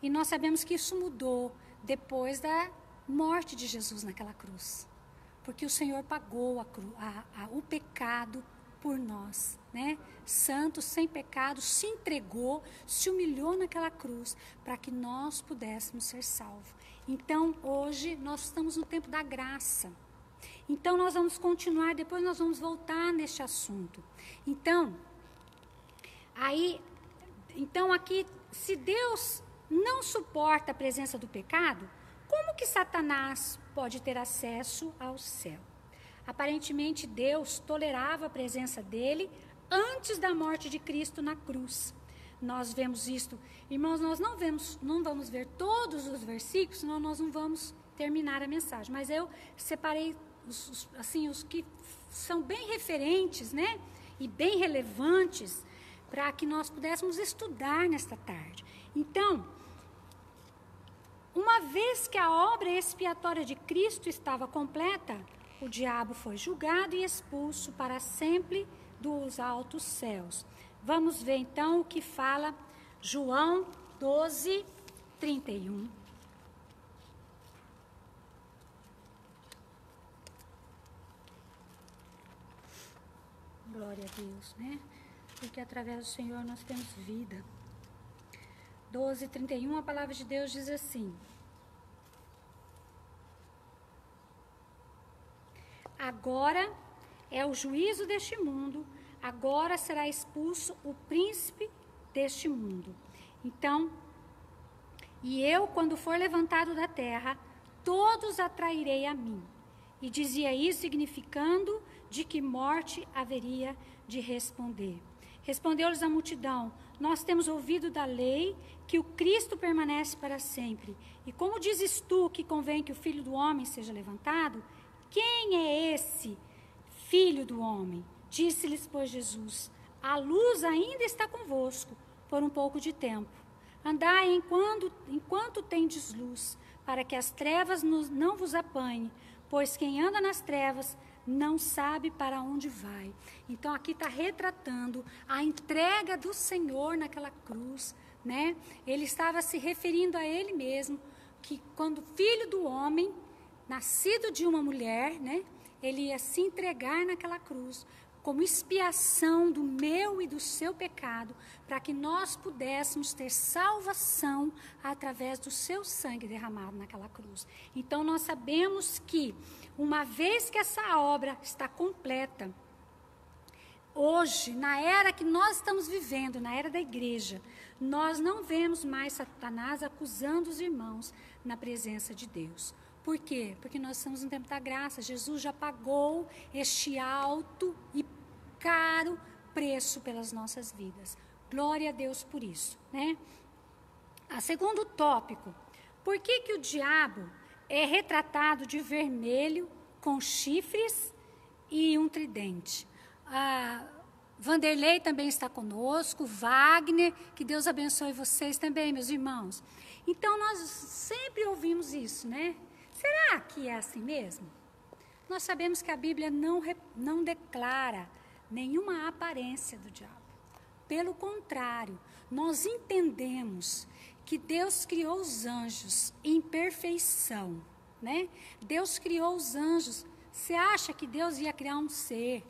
E nós sabemos que isso mudou depois da morte de Jesus naquela cruz. Porque o Senhor pagou o pecado por nós, né? Santo, sem pecado, se entregou, se humilhou naquela cruz para que nós pudéssemos ser salvos. Então, hoje, nós estamos no tempo da graça. Então, nós vamos continuar, depois nós vamos voltar neste assunto. Então, aqui, se Deus não suporta a presença do pecado, como que Satanás pode ter acesso ao céu? Aparentemente, Deus tolerava a presença dele antes da morte de Cristo na cruz. Nós vemos isto. Irmãos, nós não vamos ver todos os versículos, senão nós não vamos terminar a mensagem. Mas eu separei os que são bem referentes, né? E bem relevantes para que nós pudéssemos estudar nesta tarde. Então, uma vez que a obra expiatória de Cristo estava completa, o diabo foi julgado e expulso para sempre dos altos céus. Vamos ver então o que fala João 12, 31. Glória a Deus, né? Porque através do Senhor nós temos vida. 12, 31, a palavra de Deus diz assim: agora é o juízo deste mundo, agora será expulso o príncipe deste mundo. Então, e eu, quando for levantado da terra, todos atrairei a mim. E dizia isso, significando de que morte haveria de responder. Respondeu-lhes a multidão: nós temos ouvido da lei que o Cristo permanece para sempre. E como dizes tu que convém que o Filho do Homem seja levantado? Quem é esse Filho do Homem? Disse-lhes, pois, Jesus: a luz ainda está convosco por um pouco de tempo. Andai enquanto tendes luz, para que as trevas não vos apanhem, pois quem anda nas trevas não sabe para onde vai. Então, aqui está retratando a entrega do Senhor naquela cruz, né? Ele estava se referindo a ele mesmo, que quando Filho do Homem, nascido de uma mulher, né? Ele ia se entregar naquela cruz, como expiação do meu e do seu pecado, para que nós pudéssemos ter salvação através do seu sangue derramado naquela cruz. Então, nós sabemos que, uma vez que essa obra está completa, hoje, na era que nós estamos vivendo, na era da igreja, nós não vemos mais Satanás acusando os irmãos na presença de Deus. Por quê? Porque nós estamos no tempo da graça. Jesus já pagou este alto e caro preço pelas nossas vidas. Glória a Deus por isso, né? A segundo tópico: por que o diabo é retratado de vermelho, com chifres e um tridente? Vanderlei também está conosco, Wagner, que Deus abençoe vocês também, meus irmãos. Então, nós sempre ouvimos isso, né? Será que é assim mesmo? Nós sabemos que a Bíblia não declara nenhuma aparência do diabo. Pelo contrário, nós entendemos que Deus criou os anjos em perfeição, né? Deus criou os anjos. Você acha que Deus ia criar um ser,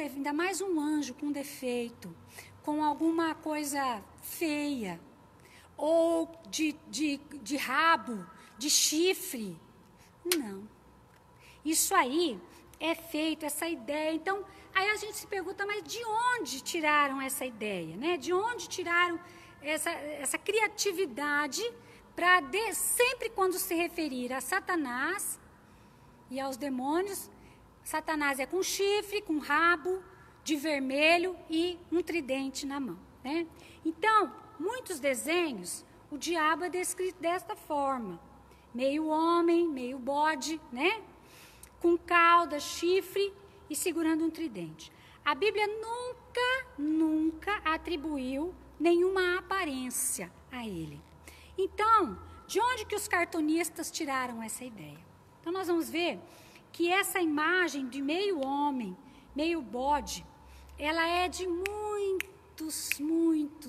ainda mais um anjo com defeito, com alguma coisa feia, ou de rabo, de chifre? Não. Isso aí é feito, essa ideia. Então, aí a gente se pergunta, mas de onde tiraram essa ideia, né? De onde tiraram essa criatividade para, sempre quando se referir a Satanás e aos demônios, Satanás é com chifre, com rabo, de vermelho e um tridente na mão, né? Então, muitos desenhos, o diabo é descrito desta forma: meio homem, meio bode, né? Com cauda, chifre e segurando um tridente. A Bíblia nunca atribuiu nenhuma aparência aparência a ele. Então, de onde que os cartunistas tiraram essa ideia? Então, nós vamos ver que essa imagem de meio homem, meio bode, ela é de muitos,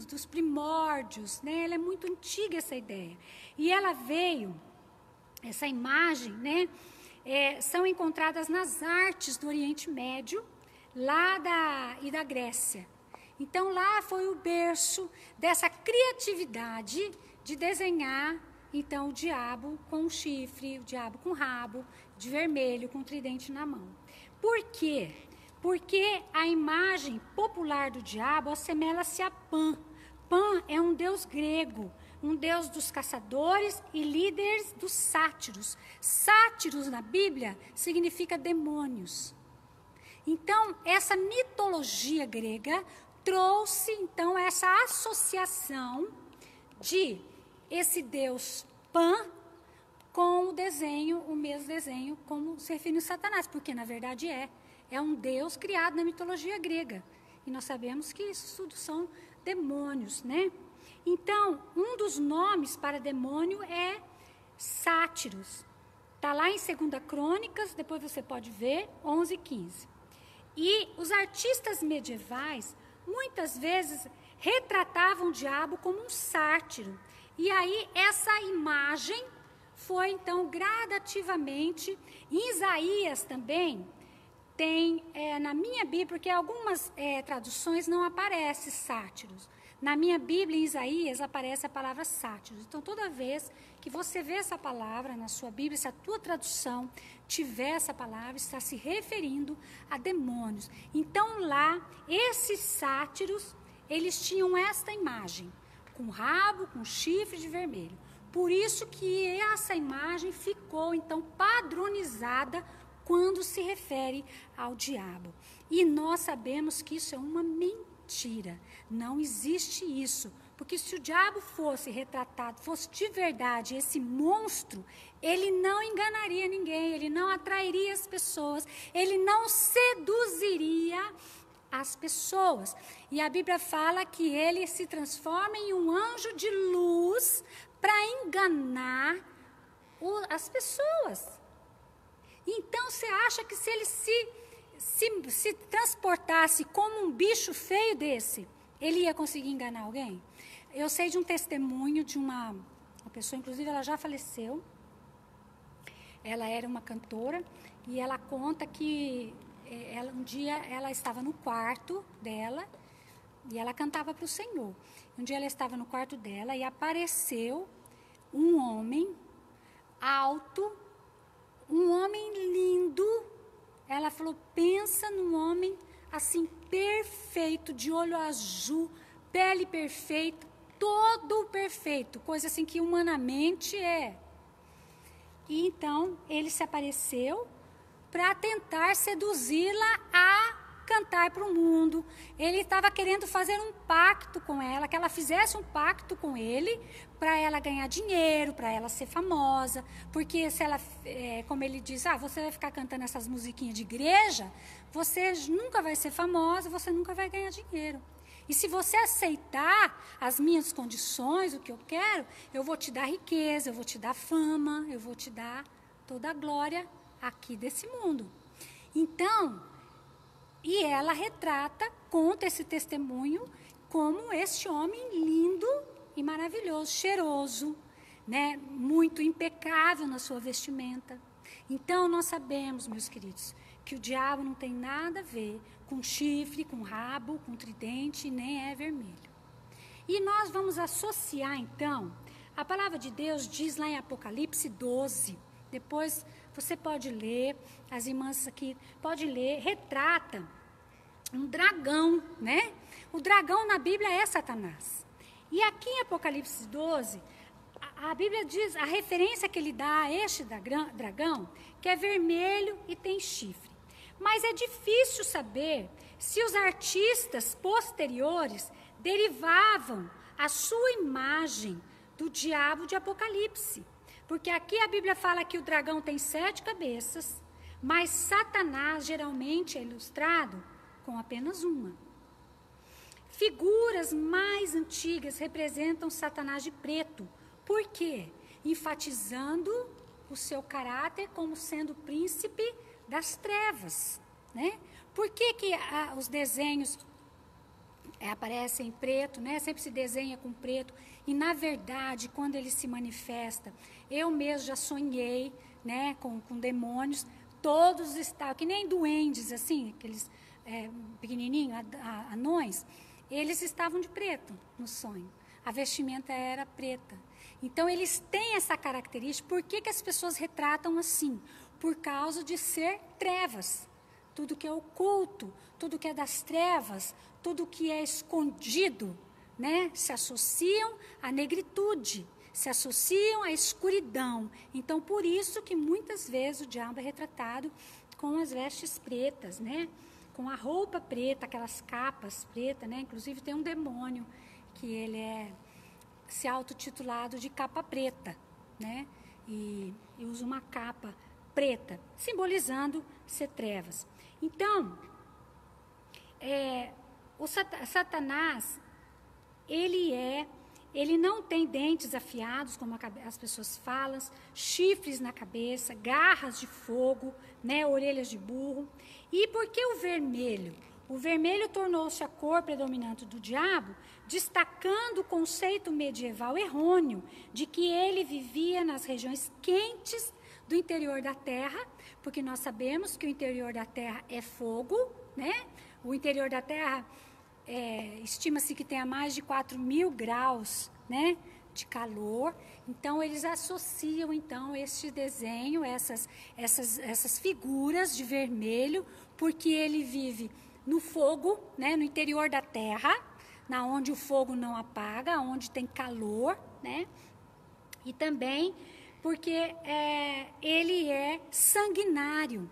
dos primórdios, né? Ela é muito antiga, essa ideia. E ela veio, essa imagem, né? São encontradas nas artes do Oriente Médio, e da Grécia. Então, lá foi o berço dessa criatividade de desenhar, então, o diabo com chifre, o diabo com rabo, de vermelho, com tridente na mão. Por quê? Porque a imagem popular do diabo assemelha-se a Pan. Pan é um deus grego, um deus dos caçadores e líderes dos sátiros. Sátiros, na Bíblia, significa demônios. Então, essa mitologia grega trouxe, então, essa associação de esse deus Pan com o desenho, o mesmo desenho, como se refere a Satanás, porque, na verdade, é um deus criado na mitologia grega. E nós sabemos que isso tudo são demônios, né? Então, um dos nomes para demônio é sátiros. Está lá em 2 Crônicas, depois você pode ver, 11:15. E os artistas medievais, muitas vezes, retratavam o diabo como um sátiro. E aí, essa imagem foi, então, gradativamente. Em Isaías também, tem, na minha Bíblia, porque algumas traduções não aparecem sátiros. Na minha Bíblia, em Isaías, aparece a palavra sátiros. Então, toda vez que você vê essa palavra na sua Bíblia, se a tua tradução tiver essa palavra, está se referindo a demônios. Então, lá, esses sátiros, eles tinham esta imagem, com rabo, com chifre de vermelho. Por isso que essa imagem ficou, então, padronizada quando se refere ao diabo. E nós sabemos que isso é uma mentira. Não existe isso. Porque se o diabo fosse retratado, fosse de verdade esse monstro, ele não enganaria ninguém, ele não atrairia as pessoas, ele não seduziria as pessoas. E a Bíblia fala que ele se transforma em um anjo de luz para enganar as pessoas. Então, você acha que se ele se transportasse como um bicho feio desse, ele ia conseguir enganar alguém? Eu sei de um testemunho de uma pessoa, inclusive ela já faleceu. Ela era uma cantora e ela conta que um dia ela estava no quarto dela e ela cantava para o Senhor. Um dia ela estava no quarto dela e apareceu um homem alto, um homem lindo. Ela falou, pensa num homem assim perfeito, de olho azul, pele perfeita, todo perfeito, coisa assim que humanamente é. E então ele se apareceu para tentar seduzi-la a cantar para o mundo. Ele estava querendo fazer um pacto com ela, que ela fizesse um pacto com ele, para ela ganhar dinheiro, para ela ser famosa, porque se ela, como ele diz, você vai ficar cantando essas musiquinhas de igreja, você nunca vai ser famosa, você nunca vai ganhar dinheiro. E se você aceitar as minhas condições, o que eu quero, eu vou te dar riqueza, eu vou te dar fama, eu vou te dar toda a glória aqui desse mundo. Então, e ela retrata, conta esse testemunho como este homem lindo e maravilhoso, cheiroso, né, muito impecável na sua vestimenta. Então, nós sabemos, meus queridos, que o diabo não tem nada a ver com chifre, com rabo, com tridente, nem é vermelho. E nós vamos associar, então, a palavra de Deus diz lá em Apocalipse 12, depois você pode ler, as irmãs aqui podem ler, retrata um dragão, né? O dragão na Bíblia é Satanás. E aqui em Apocalipse 12, a Bíblia diz, a referência que ele dá a este dragão, que é vermelho e tem chifre. Mas é difícil saber se os artistas posteriores derivavam a sua imagem do diabo de Apocalipse. Porque aqui a Bíblia fala que o dragão tem 7 cabeças, mas Satanás geralmente é ilustrado com apenas uma. figuras mais antigas representam Satanás de preto. Por quê? Enfatizando o seu caráter como sendo príncipe das trevas, né? Por que os desenhos aparecem em preto, né? Sempre se desenha com preto. E, na verdade, quando ele se manifesta, eu mesmo já sonhei, né, com demônios, todos estavam, que nem duendes, assim, aqueles pequenininhos, anões, eles estavam de preto no sonho. A vestimenta era preta. Então, eles têm essa característica. Por que as pessoas retratam assim? Por causa de ser trevas. Tudo que é oculto, tudo que é das trevas, tudo que é escondido, né, se associam à negritude, se associam à escuridão. Então, por isso que muitas vezes o diabo é retratado com as vestes pretas, né, com a roupa preta, aquelas capas pretas, né. Inclusive tem um demônio que ele se autotitulado de capa preta, né, e usa uma capa preta, simbolizando ser trevas. Então, o Satanás, ele não tem dentes afiados, como as pessoas falam, chifres na cabeça, garras de fogo, né, orelhas de burro. E por que o vermelho? O vermelho tornou-se a cor predominante do diabo, destacando o conceito medieval errôneo de que ele vivia nas regiões quentes do interior da Terra, porque nós sabemos que o interior da Terra é fogo, né? O interior da Terra estima-se que tenha mais de 4.000 graus, né, de calor. Então, eles associam, então, este desenho, essas figuras de vermelho, porque ele vive no fogo, né, no interior da Terra, na onde o fogo não apaga, onde tem calor, né? E também porque ele é sanguinário,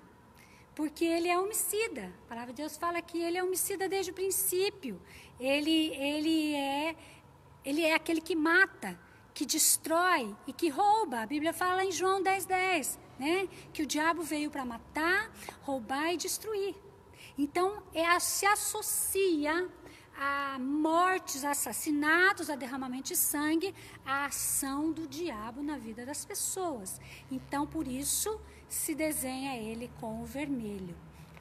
porque ele é homicida. A palavra de Deus fala que ele é homicida desde o princípio. Ele é aquele que mata, que destrói e que rouba. A Bíblia fala em João 10:10, né? Que o diabo veio para matar, roubar e destruir. Então, se associa a mortes, assassinatos, a derramamento de sangue, a ação do diabo na vida das pessoas. Então, por isso, se desenha ele com o vermelho.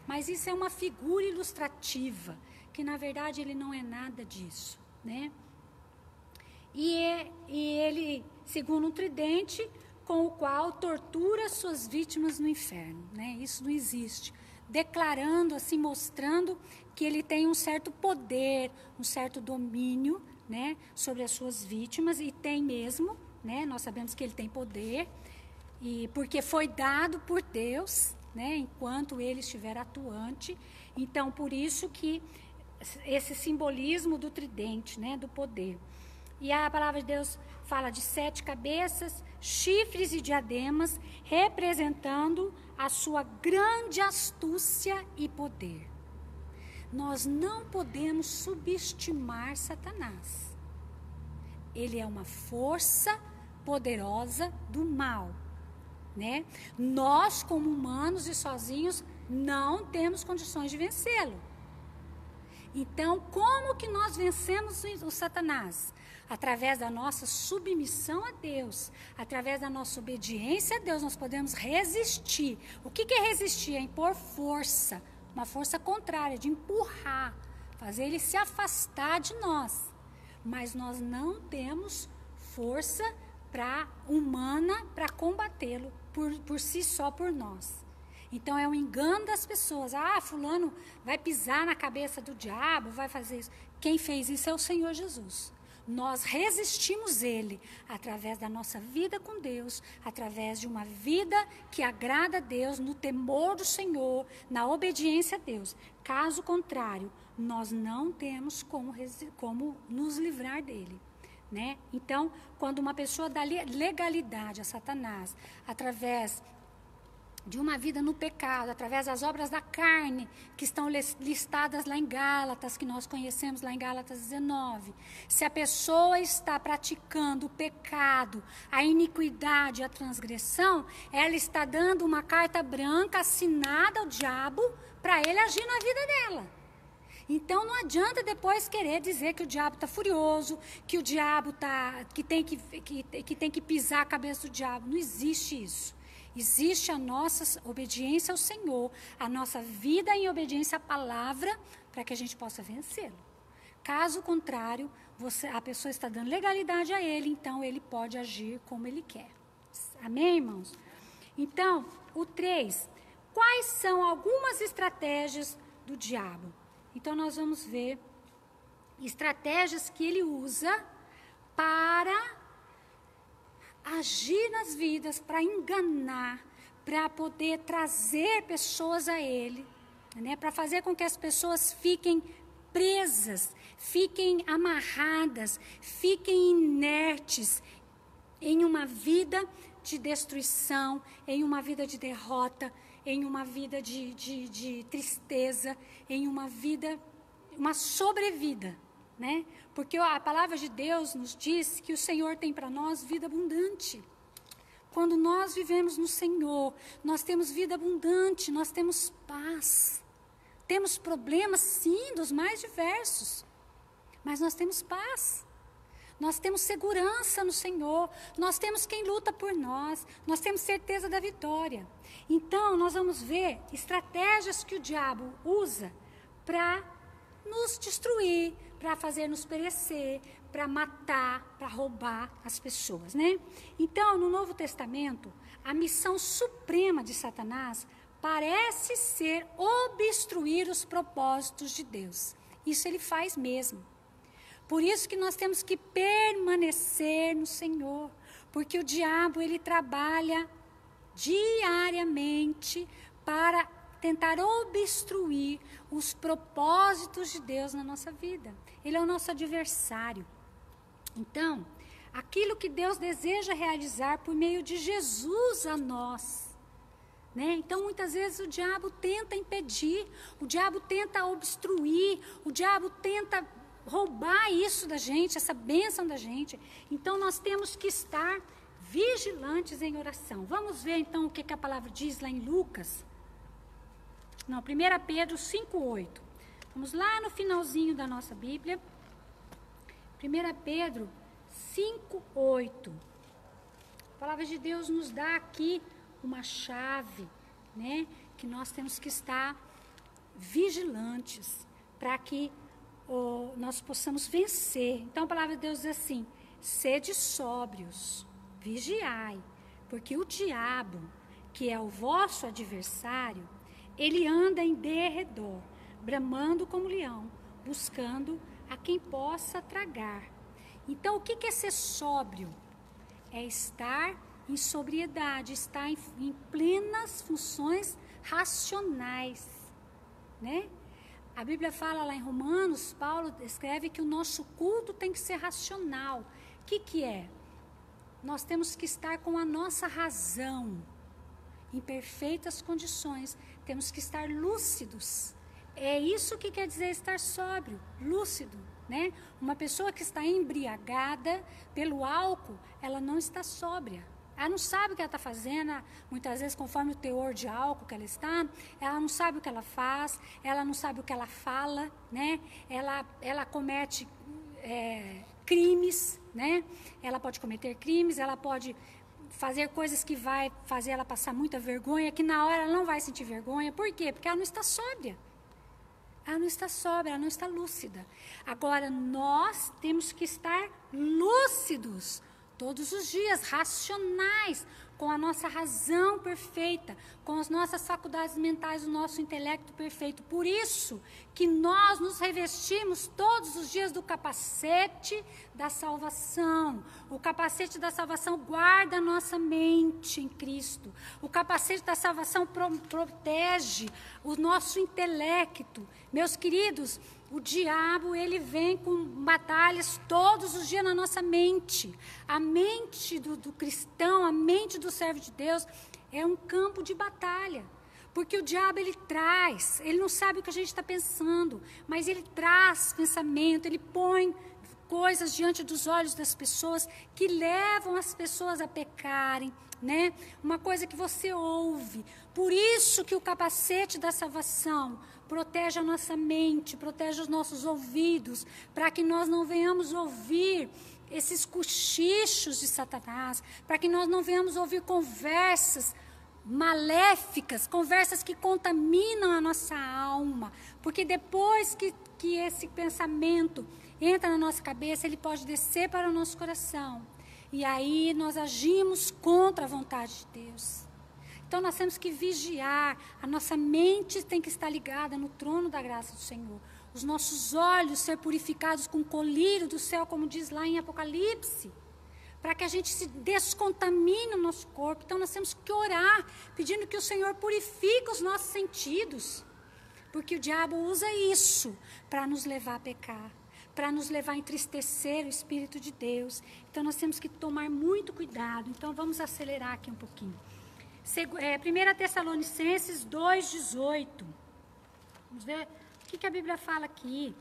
Mas isso é uma figura ilustrativa, que na verdade ele não é nada disso, né? E ele, segundo um tridente, com o qual tortura suas vítimas no inferno, né? Isso não existe. Declarando, assim, mostrando que ele tem um certo poder, um certo domínio, né, sobre as suas vítimas, e tem mesmo, né? Nós sabemos que ele tem poder, e porque foi dado por Deus, né, enquanto ele estiver atuante. Então, por isso que esse simbolismo do tridente, né, do poder. E a palavra de Deus fala de 7 cabeças, chifres e diademas, representando a sua grande astúcia e poder. Nós não podemos subestimar Satanás. Ele é uma força poderosa do mal, né? Nós, como humanos e sozinhos, não temos condições de vencê-lo. Então, como que nós vencemos o Satanás? Através da nossa submissão a Deus, através da nossa obediência a Deus, nós podemos resistir. O que é resistir? É impor força, uma força contrária, de empurrar, fazer ele se afastar de nós. Mas nós não temos força humana para combatê-lo por si só, por nós. Então, é um engano das pessoas. Fulano vai pisar na cabeça do diabo, vai fazer isso. Quem fez isso é o Senhor Jesus. Nós resistimos ele através da nossa vida com Deus, através de uma vida que agrada a Deus, no temor do Senhor, na obediência a Deus. Caso contrário, nós não temos como nos livrar dele, né? Então, quando uma pessoa dá legalidade a Satanás, através de uma vida no pecado, através das obras da carne, que estão listadas lá em Gálatas, que nós conhecemos lá em Gálatas 19. Se a pessoa está praticando o pecado, a iniquidade, a transgressão, ela está dando uma carta branca assinada ao diabo para ele agir na vida dela. Então não adianta depois querer dizer que o diabo está furioso, que o diabo que tem que pisar a cabeça do diabo. Não existe isso. Existe a nossa obediência ao Senhor, a nossa vida em obediência à palavra, para que a gente possa vencê-lo. Caso contrário, a pessoa está dando legalidade a ele, então ele pode agir como ele quer. Amém, irmãos? Então, o 3. Quais são algumas estratégias do diabo? Então, nós vamos ver estratégias que ele usa para agir nas vidas, para enganar, para poder trazer pessoas a ele, né? Para fazer com que as pessoas fiquem presas, fiquem amarradas, fiquem inertes em uma vida de destruição, em uma vida de derrota, em uma vida de tristeza, em uma sobrevida, né? Porque a palavra de Deus nos diz que o Senhor tem para nós vida abundante. Quando nós vivemos no Senhor, nós temos vida abundante, nós temos paz. Temos problemas, sim, dos mais diversos, mas nós temos paz. Nós temos segurança no Senhor, nós temos quem luta por nós temos certeza da vitória. Então, nós vamos ver estratégias que o diabo usa para nos destruir, para fazer nos perecer, para matar, para roubar as pessoas, né? Então, no Novo Testamento, a missão suprema de Satanás parece ser obstruir os propósitos de Deus. Isso ele faz mesmo. Por isso que nós temos que permanecer no Senhor, porque o diabo, ele trabalha diariamente para tentar obstruir os propósitos de Deus na nossa vida. Ele é o nosso adversário. Então, aquilo que Deus deseja realizar por meio de Jesus a nós, né? Então, muitas vezes o diabo tenta impedir, o diabo tenta obstruir, o diabo tenta roubar isso da gente, essa bênção da gente. Então, nós temos que estar vigilantes em oração. Vamos ver, então, o que a palavra diz lá em Lucas. Não, 1 Pedro 5,8. Vamos lá no finalzinho da nossa Bíblia. 1 Pedro 5,8. A palavra de Deus nos dá aqui uma chave, né? Que nós temos que estar vigilantes para que nós possamos vencer. Então a palavra de Deus diz assim: sede sóbrios, vigiai, porque o diabo, que é o vosso adversário, ele anda em derredor, bramando como leão, buscando a quem possa tragar. Então o que é ser sóbrio? É estar em sobriedade, estar em plenas funções racionais, né? A Bíblia fala lá em Romanos, Paulo escreve que o nosso culto tem que ser racional. O que é? Nós temos que estar com a nossa razão em perfeitas condições. Temos que estar lúcidos. É isso que quer dizer estar sóbrio, lúcido, né? Uma pessoa que está embriagada pelo álcool, ela não está sóbria. Ela não sabe o que ela está fazendo, muitas vezes conforme o teor de álcool que ela está, ela não sabe o que ela faz, ela não sabe o que ela fala, né? Ela comete crimes, né? Ela pode cometer crimes, ela pode fazer coisas que vai fazer ela passar muita vergonha, que na hora ela não vai sentir vergonha. Por quê? Porque ela não está sóbria. Ela não está sóbria, ela não está lúcida. Agora, nós temos que estar lúcidos todos os dias, racionais, com a nossa razão perfeita, com as nossas faculdades mentais, o nosso intelecto perfeito. Por isso que nós nos revestimos todos os dias do capacete da salvação. O capacete da salvação guarda a nossa mente em Cristo. O capacete da salvação protege o nosso intelecto. Meus queridos, o diabo, ele vem com batalhas todos os dias na nossa mente. A mente do cristão, a mente do servo de Deus é um campo de batalha. Porque o diabo, ele não sabe o que a gente está pensando, mas ele traz pensamento, ele põe coisas diante dos olhos das pessoas que levam as pessoas a pecarem, né? Uma coisa que você ouve. Por isso que o capacete da salvação protege a nossa mente, protege os nossos ouvidos, para que nós não venhamos ouvir esses cochichos de Satanás, para que nós não venhamos ouvir conversas maléficas, conversas que contaminam a nossa alma, porque depois que esse pensamento entra na nossa cabeça, ele pode descer para o nosso coração, e aí nós agimos contra a vontade de Deus. Então nós temos que vigiar, a nossa mente tem que estar ligada no trono da graça do Senhor, os nossos olhos ser purificados com o colírio do céu, como diz lá em Apocalipse, para que a gente se descontamine o nosso corpo. Então nós temos que orar, pedindo que o Senhor purifique os nossos sentidos, porque o diabo usa isso para nos levar a pecar, para nos levar a entristecer o Espírito de Deus. Então nós temos que tomar muito cuidado. Então vamos acelerar aqui um pouquinho. 1 Tessalonicenses 2,18. Vamos ver o que a Bíblia fala aqui.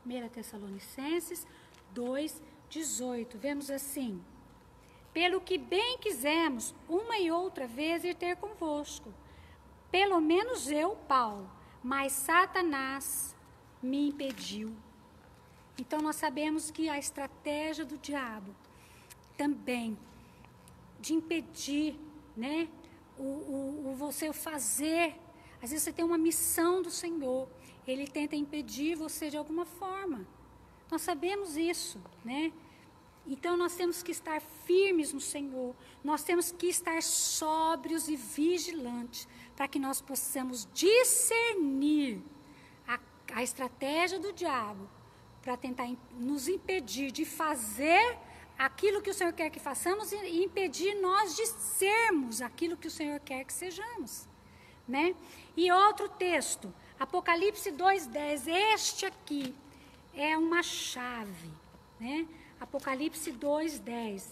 1 Tessalonicenses 2,18. Vemos assim: pelo que bem quisemos, uma e outra vez ir ter convosco, pelo menos eu, Paulo, mas Satanás me impediu. Então nós sabemos que a estratégia do diabo também de impedir, né, você fazer. Às vezes você tem uma missão do Senhor, ele tenta impedir você de alguma forma. Nós sabemos isso, né? Então nós temos que estar firmes no Senhor, nós temos que estar sóbrios e vigilantes, para que nós possamos discernir a estratégia do diabo, para tentar nos impedir de fazer aquilo que o Senhor quer que façamos e impedir nós de sermos aquilo que o Senhor quer que sejamos, né? E outro texto, Apocalipse 2,10, este aqui é uma chave, né? Apocalipse 2,10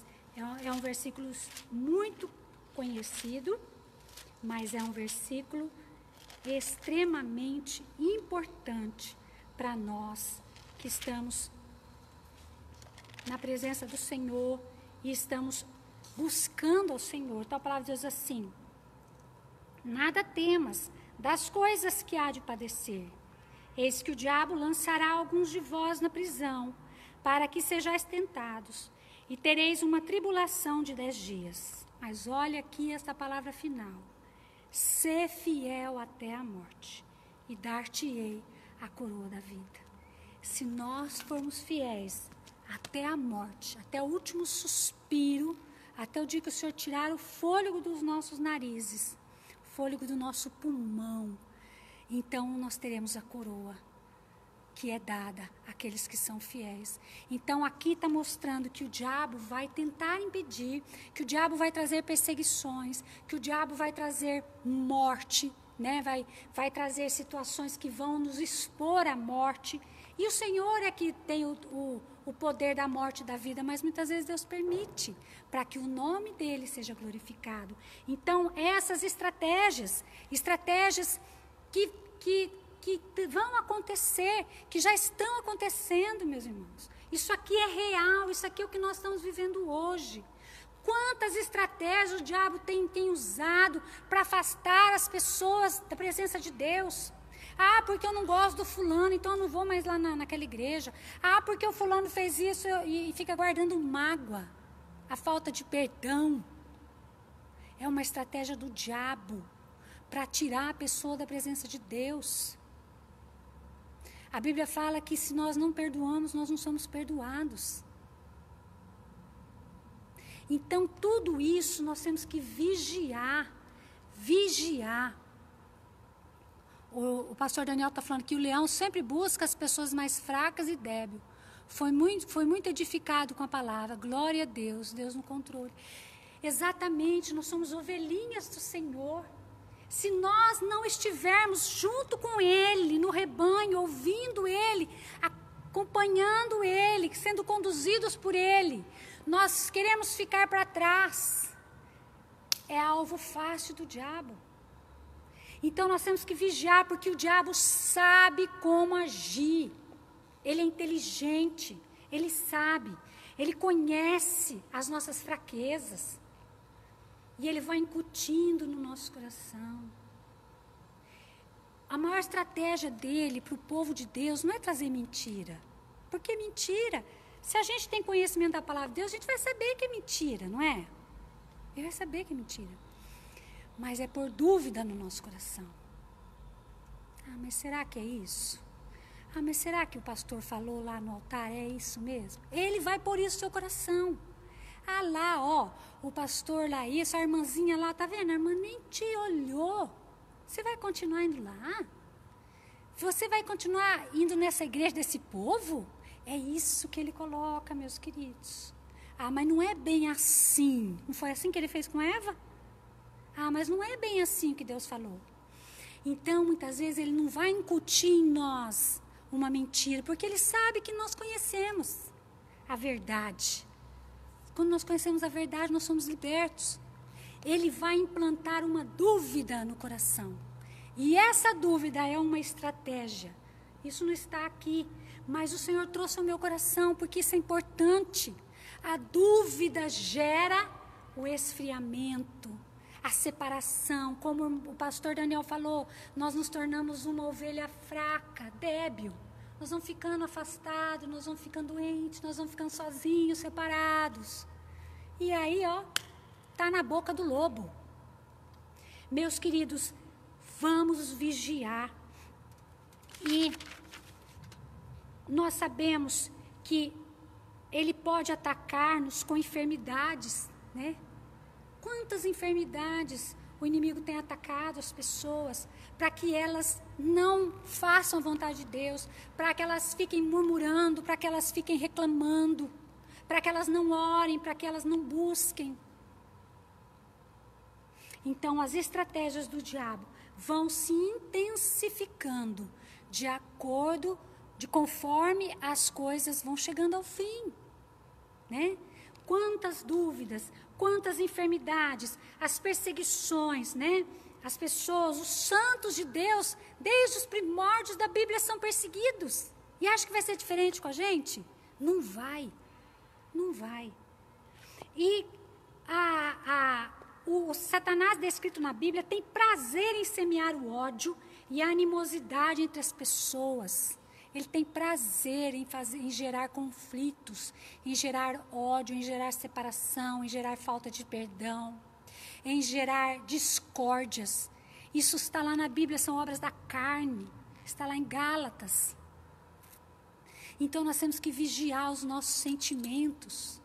é um versículo muito conhecido, mas é um versículo extremamente importante para nós que estamos na presença do Senhor e estamos buscando ao Senhor. Então a palavra diz assim: nada temas das coisas que há de padecer. Eis que o diabo lançará alguns de vós na prisão, para que sejais tentados, e tereis uma tribulação de 10 dias. Mas olha aqui esta palavra final: sê fiel até a morte, e dar-te-ei a coroa da vida. Se nós formos fiéis até a morte, até o último suspiro, até o dia que o Senhor tirar o fôlego dos nossos narizes, o fôlego do nosso pulmão, então nós teremos a coroa que é dada àqueles que são fiéis. Então aqui está mostrando que o diabo vai tentar impedir, que o diabo vai trazer perseguições, que o diabo vai trazer morte, né? vai trazer situações que vão nos expor à morte. E o Senhor é que tem o poder da morte e da vida, mas muitas vezes Deus permite, para que o nome dele seja glorificado. Então, essas estratégias que vão acontecer, que já estão acontecendo, meus irmãos. Isso aqui é real, isso aqui é o que nós estamos vivendo hoje. Quantas estratégias o diabo tem usado para afastar as pessoas da presença de Deus? Ah, porque eu não gosto do fulano, então eu não vou mais lá naquela igreja. Ah, porque o fulano fez isso e fica guardando mágoa, a falta de perdão. É uma estratégia do diabo para tirar a pessoa da presença de Deus. A Bíblia fala que se nós não perdoamos, nós não somos perdoados. Então, tudo isso nós temos que vigiar. O pastor Daniel está falando que o leão sempre busca as pessoas mais fracas e débeis. Foi muito edificado com a palavra. Glória a Deus, Deus no controle. Exatamente, nós somos ovelhinhas do Senhor. Se nós não estivermos junto com Ele, no rebanho, ouvindo Ele, acompanhando Ele, sendo conduzidos por Ele, nós queremos ficar para trás. É alvo fácil do diabo. Então nós temos que vigiar, porque o diabo sabe como agir. Ele é inteligente, ele sabe, ele conhece as nossas fraquezas. E ele vai incutindo no nosso coração. A maior estratégia dele para o povo de Deus não é trazer mentira. Porque mentira, se a gente tem conhecimento da palavra de Deus, a gente vai saber que é mentira, não é? Ele vai saber que é mentira. Mas é por dúvida no nosso coração. Ah, mas será que é isso? Ah, mas será que o pastor falou lá no altar é isso mesmo? Ele vai pôr isso no seu coração. Ah, lá, ó, o pastor lá, essa irmãzinha lá, tá vendo? A irmã nem te olhou. Você vai continuar indo lá? Você vai continuar indo nessa igreja desse povo? É isso que ele coloca, meus queridos. Ah, mas não é bem assim. Não foi assim que ele fez com Eva? Ah, mas não é bem assim que Deus falou. Então, muitas vezes, ele não vai incutir em nós uma mentira, porque ele sabe que nós conhecemos a verdade. Quando nós conhecemos a verdade, nós somos libertos. Ele vai implantar uma dúvida no coração. E essa dúvida é uma estratégia. Isso não está aqui, mas o Senhor trouxe ao meu coração, porque isso é importante. A dúvida gera o esfriamento, a separação. Como o pastor Daniel falou, nós nos tornamos uma ovelha fraca, débil. Nós vamos ficando afastados, nós vamos ficando doentes, nós vamos ficando sozinhos, separados. E aí, ó, está na boca do lobo. Meus queridos, vamos vigiar. E nós sabemos que ele pode atacar-nos com enfermidades, né? Quantas enfermidades o inimigo tem atacado as pessoas para que elas não façam a vontade de Deus, para que elas fiquem murmurando, para que elas fiquem reclamando, para que elas não orem, para que elas não busquem. Então, as estratégias do diabo vão se intensificando conforme as coisas vão chegando ao fim, né? Quantas dúvidas, quantas enfermidades, as perseguições, né? As pessoas, os santos de Deus, desde os primórdios da Bíblia são perseguidos. E acha que vai ser diferente com a gente? Não vai. Não vai. E o Satanás descrito na Bíblia tem prazer em semear o ódio e a animosidade entre as pessoas. Ele tem prazer em gerar conflitos, em gerar ódio, em gerar separação, em gerar falta de perdão, em gerar discórdias. Isso está lá na Bíblia, são obras da carne, está lá em Gálatas. Então nós temos que vigiar os nossos sentimentos.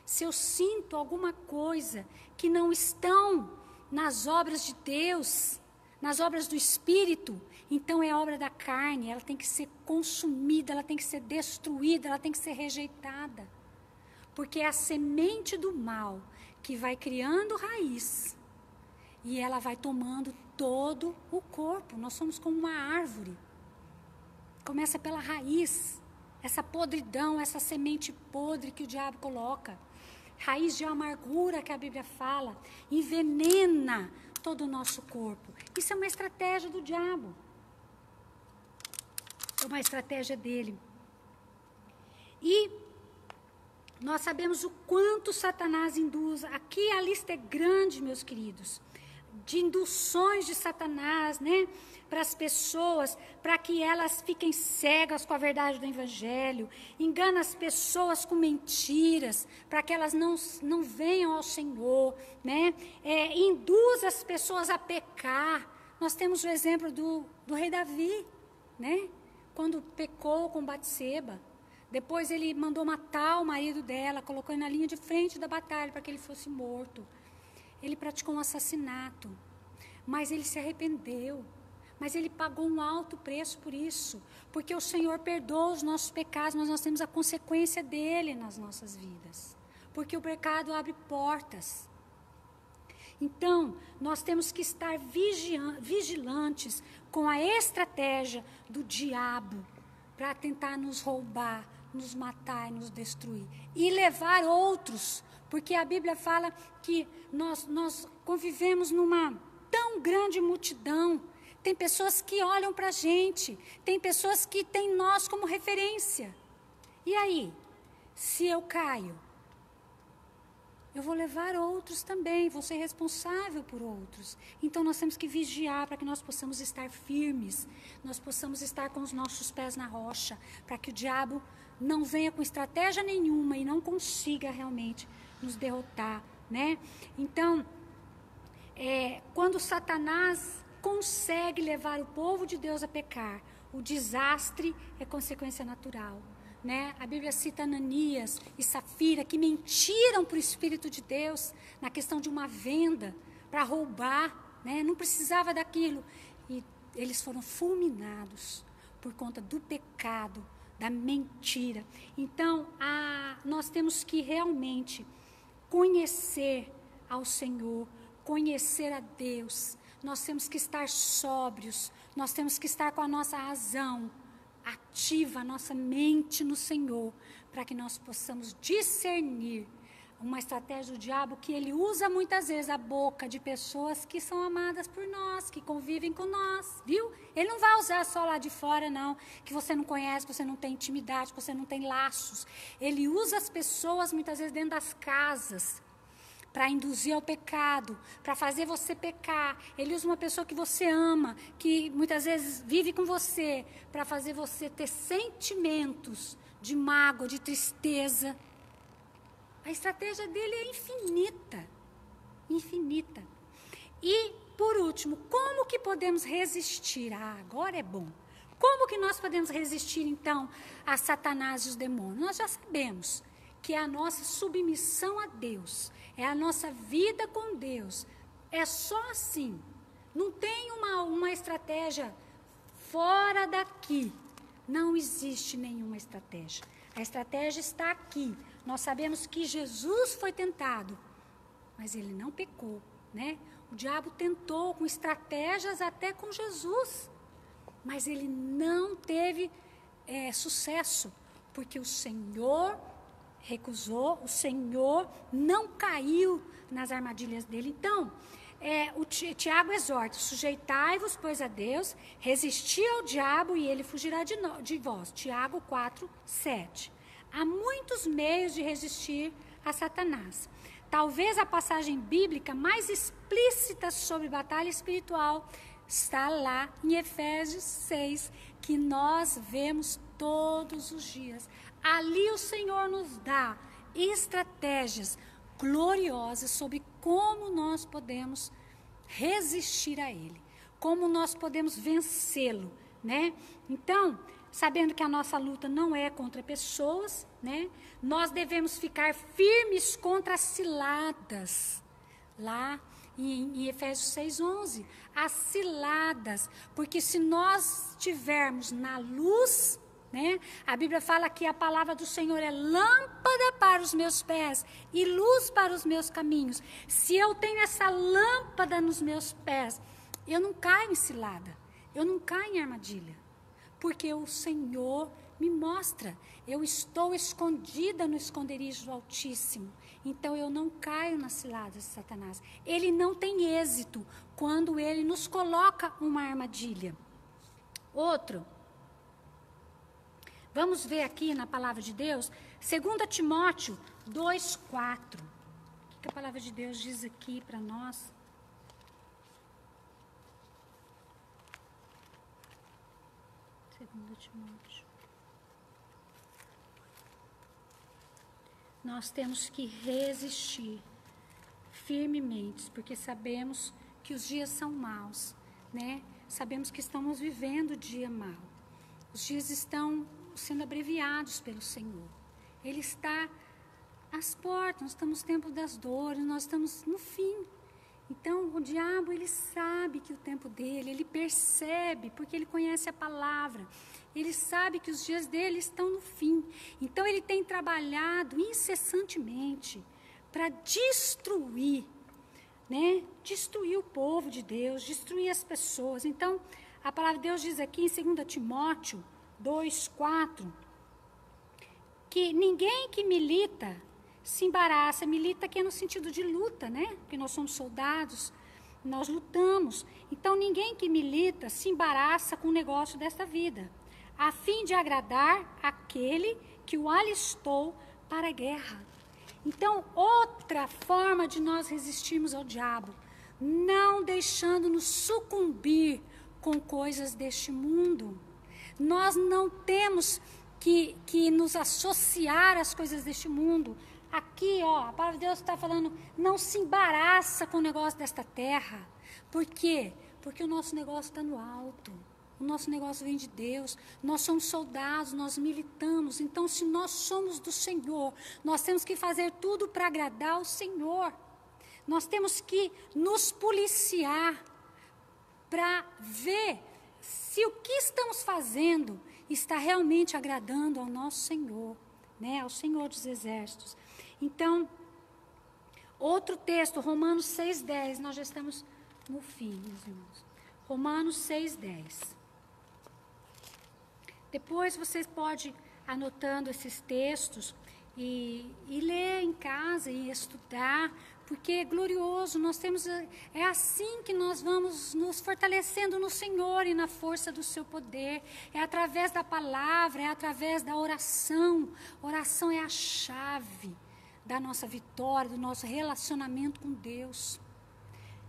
Se eu sinto alguma coisa que não estão nas obras de Deus, nas obras do Espírito, então é obra da carne, ela tem que ser consumida, ela tem que ser destruída, ela tem que ser rejeitada. Porque é a semente do mal que vai criando raiz e ela vai tomando todo o corpo. Nós somos como uma árvore. Começa pela raiz, essa podridão, essa semente podre que o diabo coloca. Raiz de amargura que a Bíblia fala, envenena todo o nosso corpo. Isso é uma estratégia do diabo. É uma estratégia dele. E nós sabemos o quanto Satanás induz. Aqui a lista é grande, meus queridos, de induções de Satanás, né, para as pessoas, para que elas fiquem cegas com a verdade do Evangelho, engana as pessoas com mentiras, para que elas não venham ao Senhor, né, induz as pessoas a pecar. Nós temos o exemplo do rei Davi, né, quando pecou com Batseba. Depois ele mandou matar o marido dela, colocou ele na linha de frente da batalha para que ele fosse morto. Ele praticou um assassinato, mas ele se arrependeu. Mas ele pagou um alto preço por isso, porque o Senhor perdoa os nossos pecados, mas nós temos a consequência dele nas nossas vidas, porque o pecado abre portas. Então, nós temos que estar vigilantes com a estratégia do diabo para tentar nos roubar, nos matar e nos destruir. E levar outros, porque a Bíblia fala que nós convivemos numa tão grande multidão. Tem pessoas que olham para a gente, tem pessoas que têm nós como referência. E aí, se eu caio, eu vou levar outros também, vou ser responsável por outros. Então, nós temos que vigiar para que nós possamos estar firmes, nós possamos estar com os nossos pés na rocha, para que o diabo não venha com estratégia nenhuma e não consiga realmente nos derrotar, né? Então, quando Satanás consegue levar o povo de Deus a pecar, o desastre é consequência natural. Né? A Bíblia cita Ananias e Safira, que mentiram para o Espírito de Deus na questão de uma venda, para roubar, né? Não precisava daquilo. E eles foram fulminados por conta do pecado, da mentira. Então, nós temos que realmente conhecer ao Senhor, conhecer a Deus. Nós temos que estar sóbrios, nós temos que estar com a nossa razão ativa, a nossa mente no Senhor, para que nós possamos discernir uma estratégia do diabo que ele usa muitas vezes a boca de pessoas que são amadas por nós, que convivem com nós, viu? Ele não vai usar só lá de fora, não, que você não conhece, que você não tem intimidade, que você não tem laços. Ele usa as pessoas muitas vezes dentro das casas, para induzir ao pecado, para fazer você pecar. Ele usa uma pessoa que você ama, que muitas vezes vive com você, para fazer você ter sentimentos de mágoa, de tristeza. A estratégia dele é infinita, infinita. E, por último, como que podemos resistir? Agora é bom. Como que nós podemos resistir, então, a Satanás e os demônios? Nós já sabemos que é a nossa submissão a Deus, é a nossa vida com Deus. É só assim. Não tem uma estratégia fora daqui. Não existe nenhuma estratégia. A estratégia está aqui. Nós sabemos que Jesus foi tentado, mas ele não pecou, né? O diabo tentou com estratégias até com Jesus, mas ele não teve sucesso, porque o Senhor recusou, o Senhor não caiu nas armadilhas dele. Então, o Tiago exorta: sujeitai-vos, pois, a Deus, resisti ao diabo e ele fugirá de vós. Tiago 4, 7. Há muitos meios de resistir a Satanás. Talvez a passagem bíblica mais explícita sobre batalha espiritual está lá em Efésios 6, que nós vemos todos os dias. Ali o Senhor nos dá estratégias gloriosas sobre como nós podemos resistir a Ele, como nós podemos vencê-lo, né? Então, sabendo que a nossa luta não é contra pessoas, né? Nós devemos ficar firmes contra as ciladas, lá em Efésios 6:11, as ciladas, porque se nós estivermos na luz, né? A Bíblia fala que a palavra do Senhor é lâmpada para os meus pés e luz para os meus caminhos. Se eu tenho essa lâmpada nos meus pés, eu não caio em cilada, eu não caio em armadilha, porque o Senhor me mostra. Eu estou escondida no esconderijo do Altíssimo, então eu não caio nas ciladas de Satanás. Ele não tem êxito quando ele nos coloca uma armadilha. Outro. Vamos ver aqui na palavra de Deus, 2 Timóteo 2:4. O que a palavra de Deus diz aqui para nós? Timóteo. Nós temos que resistir firmemente, porque sabemos que os dias são maus, né? Sabemos que estamos vivendo o dia mau. Os dias estão sendo abreviados pelo Senhor. Ele está às portas, nós estamos no tempo das dores, nós estamos no fim. Então, o diabo, ele sabe que o tempo dele, ele percebe, porque ele conhece a palavra, ele sabe que os dias dele estão no fim. Então, ele tem trabalhado incessantemente para destruir, né? Destruir o povo de Deus, destruir as pessoas. Então, a palavra de Deus diz aqui em 2 Timóteo 2:4, que ninguém que milita se embaraça. Milita que é no sentido de luta, né? Porque nós somos soldados, nós lutamos. Então, ninguém que milita se embaraça com o negócio desta vida, a fim de agradar aquele que o alistou para a guerra. Então, outra forma de nós resistirmos ao diabo, não deixando-nos sucumbir com coisas deste mundo. Nós não temos que nos associar às coisas deste mundo. Aqui, ó, a palavra de Deus está falando, não se embaraça com o negócio desta terra. Por quê? Porque o nosso negócio está no alto. O nosso negócio vem de Deus. Nós somos soldados, nós militamos. Então, se nós somos do Senhor, nós temos que fazer tudo para agradar o Senhor. Nós temos que nos policiar para ver se o que estamos fazendo está realmente agradando ao nosso Senhor, né? Ao Senhor dos Exércitos. Então, outro texto, Romanos 6,10, nós já estamos no fim, meus irmãos. Romanos 6,10. Depois vocês podem anotando esses textos e ler em casa e estudar, porque é glorioso. Nós temos, é assim que nós vamos nos fortalecendo no Senhor e na força do seu poder. É através da palavra, é através da oração. Oração é a chave da nossa vitória, do nosso relacionamento com Deus.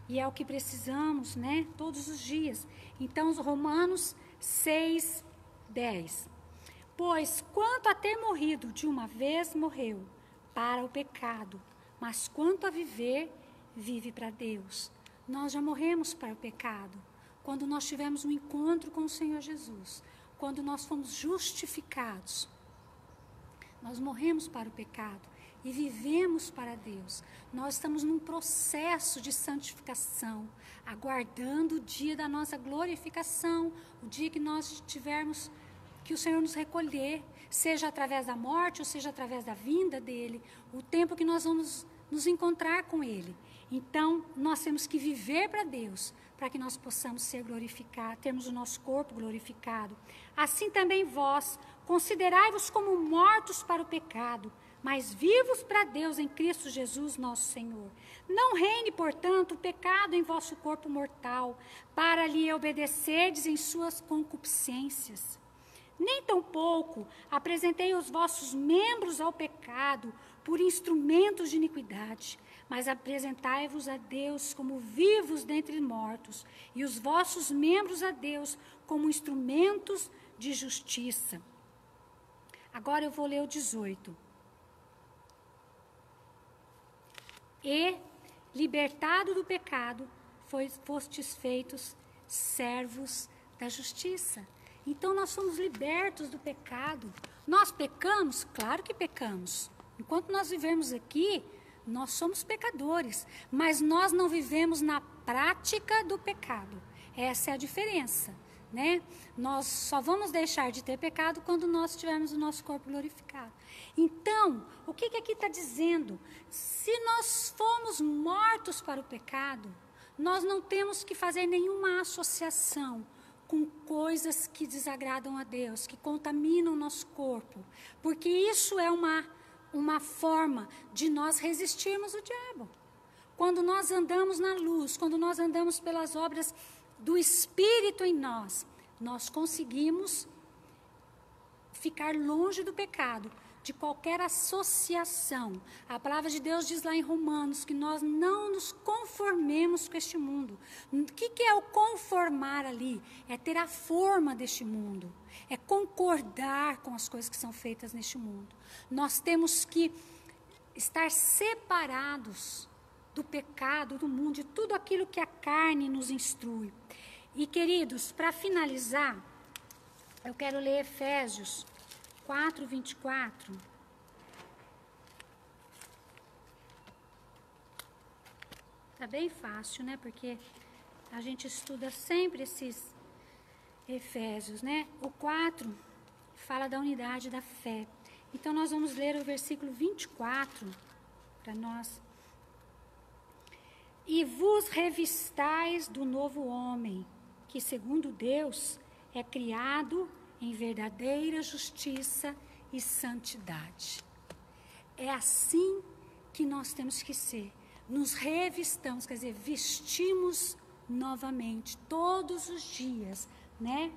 E é o que precisamos, né? Todos os dias. Então, os Romanos 6:10. Pois, quanto a ter morrido de uma vez, morreu para o pecado, mas quanto a viver, vive para Deus. Nós já morremos para o pecado, quando nós tivemos um encontro com o Senhor Jesus, quando nós fomos justificados. Nós morremos para o pecado e vivemos para Deus. Nós estamos num processo de santificação, aguardando o dia da nossa glorificação, o dia que nós tivermos, que o Senhor nos recolher, seja através da morte ou seja através da vinda dEle, o tempo que nós vamos nos encontrar com Ele. Então, nós temos que viver para Deus, para que nós possamos ser glorificados, termos o nosso corpo glorificado. Assim também vós, considerai-vos como mortos para o pecado, mas vivos para Deus em Cristo Jesus, nosso Senhor. Não reine, portanto, o pecado em vosso corpo mortal, para lhe obedecerdes em suas concupiscências. Nem tampouco apresentei os vossos membros ao pecado por instrumentos de iniquidade, mas apresentai-vos a Deus como vivos dentre mortos, e os vossos membros a Deus como instrumentos de justiça. Agora eu vou ler o 18. E, libertado do pecado, fostes feitos servos da justiça. Então, nós somos libertos do pecado. Nós pecamos? Claro que pecamos. Enquanto nós vivemos aqui, nós somos pecadores. Mas nós não vivemos na prática do pecado. Essa é a diferença, né? Nós só vamos deixar de ter pecado quando nós tivermos o nosso corpo glorificado. Então, o que aqui está dizendo? Se nós fomos mortos para o pecado, nós não temos que fazer nenhuma associação com coisas que desagradam a Deus, que contaminam o nosso corpo, porque isso é uma forma de nós resistirmos ao diabo. Quando nós andamos na luz, quando nós andamos pelas obras do Espírito em nós, nós conseguimos ficar longe do pecado, de qualquer associação. A palavra de Deus diz lá em Romanos que nós não nos conformemos com este mundo. O que é o conformar ali? É ter a forma deste mundo. É concordar com as coisas que são feitas neste mundo. Nós temos que estar separados do pecado, do mundo, de tudo aquilo que a carne nos instrui. E, queridos, para finalizar, eu quero ler Efésios 4:24. Tá bem fácil, né? Porque a gente estuda sempre esses Efésios, né? O 4 fala da unidade da fé. Então, nós vamos ler o versículo 24 para nós. E vos revistais do novo homem, que segundo Deus é criado em verdadeira justiça e santidade. É assim que nós temos que ser. Nos revistamos, quer dizer, vestimos novamente, todos os dias, né?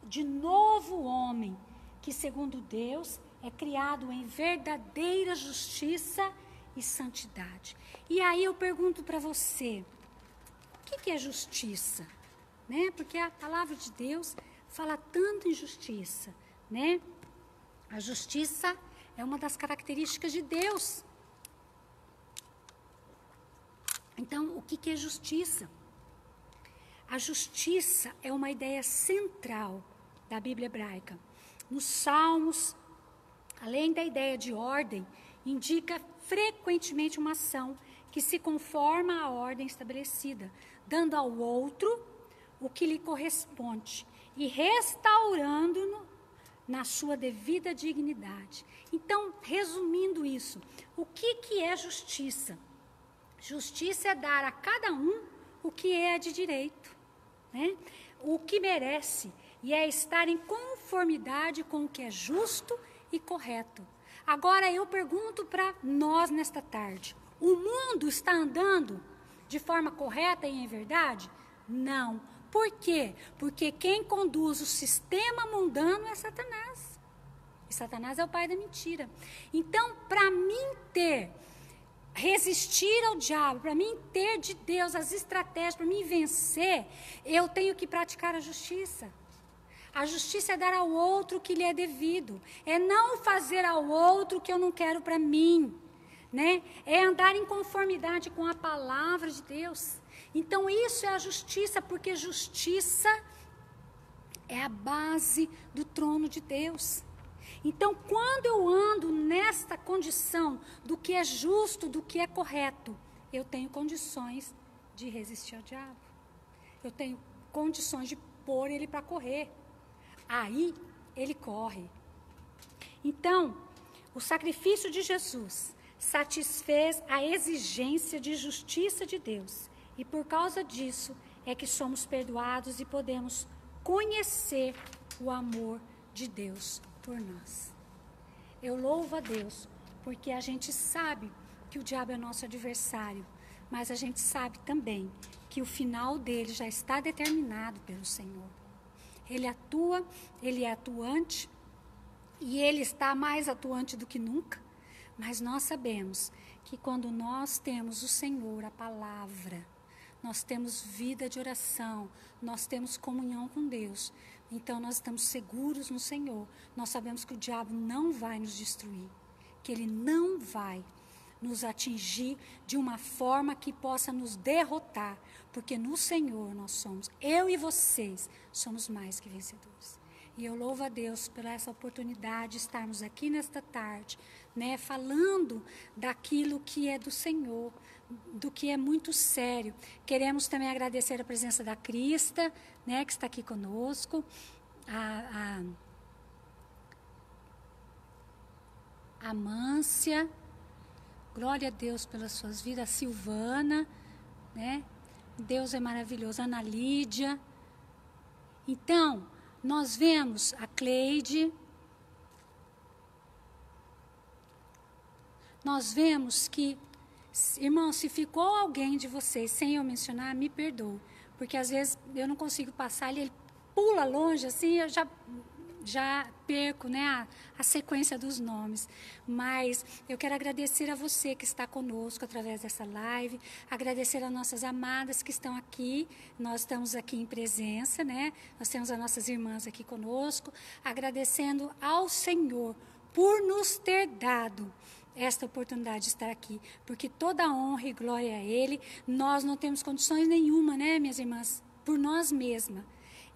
De novo homem, que segundo Deus é criado em verdadeira justiça e santidade. E aí eu pergunto para você, o que é justiça? Né? Porque a palavra de Deus fala tanto em justiça, né? A justiça é uma das características de Deus. Então, o que é justiça? A justiça é uma ideia central da Bíblia hebraica. Nos Salmos, além da ideia de ordem, indica frequentemente uma ação que se conforma à ordem estabelecida, dando ao outro o que lhe corresponde e restaurando-no na sua devida dignidade. Então, resumindo isso, o que é justiça? Justiça é dar a cada um o que é de direito, né? O que merece, e é estar em conformidade com o que é justo e correto. Agora eu pergunto para nós nesta tarde, o mundo está andando de forma correta e em verdade? Não. Por quê? Porque quem conduz o sistema mundano é Satanás. E Satanás é o pai da mentira. Então, para mim resistir ao diabo, para mim ter de Deus as estratégias, para mim vencer, eu tenho que praticar a justiça. A justiça é dar ao outro o que lhe é devido. É não fazer ao outro o que eu não quero para mim. Né? É andar em conformidade com a palavra de Deus. Então isso é a justiça, porque justiça é a base do trono de Deus. Então quando eu ando nesta condição do que é justo, do que é correto, eu tenho condições de resistir ao diabo. Eu tenho condições de pôr ele para correr. Aí ele corre. Então, o sacrifício de Jesus satisfez a exigência de justiça de Deus. E por causa disso é que somos perdoados e podemos conhecer o amor de Deus por nós. Eu louvo a Deus porque a gente sabe que o diabo é nosso adversário, mas a gente sabe também que o final dele já está determinado pelo Senhor. Ele atua, ele é atuante e ele está mais atuante do que nunca. Mas nós sabemos que quando nós temos o Senhor, a palavra, nós temos vida de oração, nós temos comunhão com Deus. Então nós estamos seguros no Senhor. Nós sabemos que o diabo não vai nos destruir, que ele não vai nos atingir de uma forma que possa nos derrotar, porque no Senhor nós somos, eu e vocês, somos mais que vencedores. E eu louvo a Deus por essa oportunidade de estarmos aqui nesta tarde, né, falando daquilo que é do Senhor, do que é muito sério. Queremos também agradecer a presença da Crista, né, que está aqui conosco, a Mância, glória a Deus pelas suas vidas, a Silvana, né, Deus é maravilhoso, a Ana Lídia. Então, nós vemos a Cleide, nós vemos que, irmãos, se ficou alguém de vocês sem eu mencionar, me perdoe, porque às vezes eu não consigo passar, ele pula longe, assim, eu já perco, né, a sequência dos nomes. Mas eu quero agradecer a você que está conosco através dessa live, agradecer às nossas amadas que estão aqui, nós estamos aqui em presença, né, nós temos as nossas irmãs aqui conosco, agradecendo ao Senhor por nos ter dado esta oportunidade de estar aqui, porque toda honra e glória a Ele. Nós não temos condições nenhuma, né, minhas irmãs, por nós mesmas,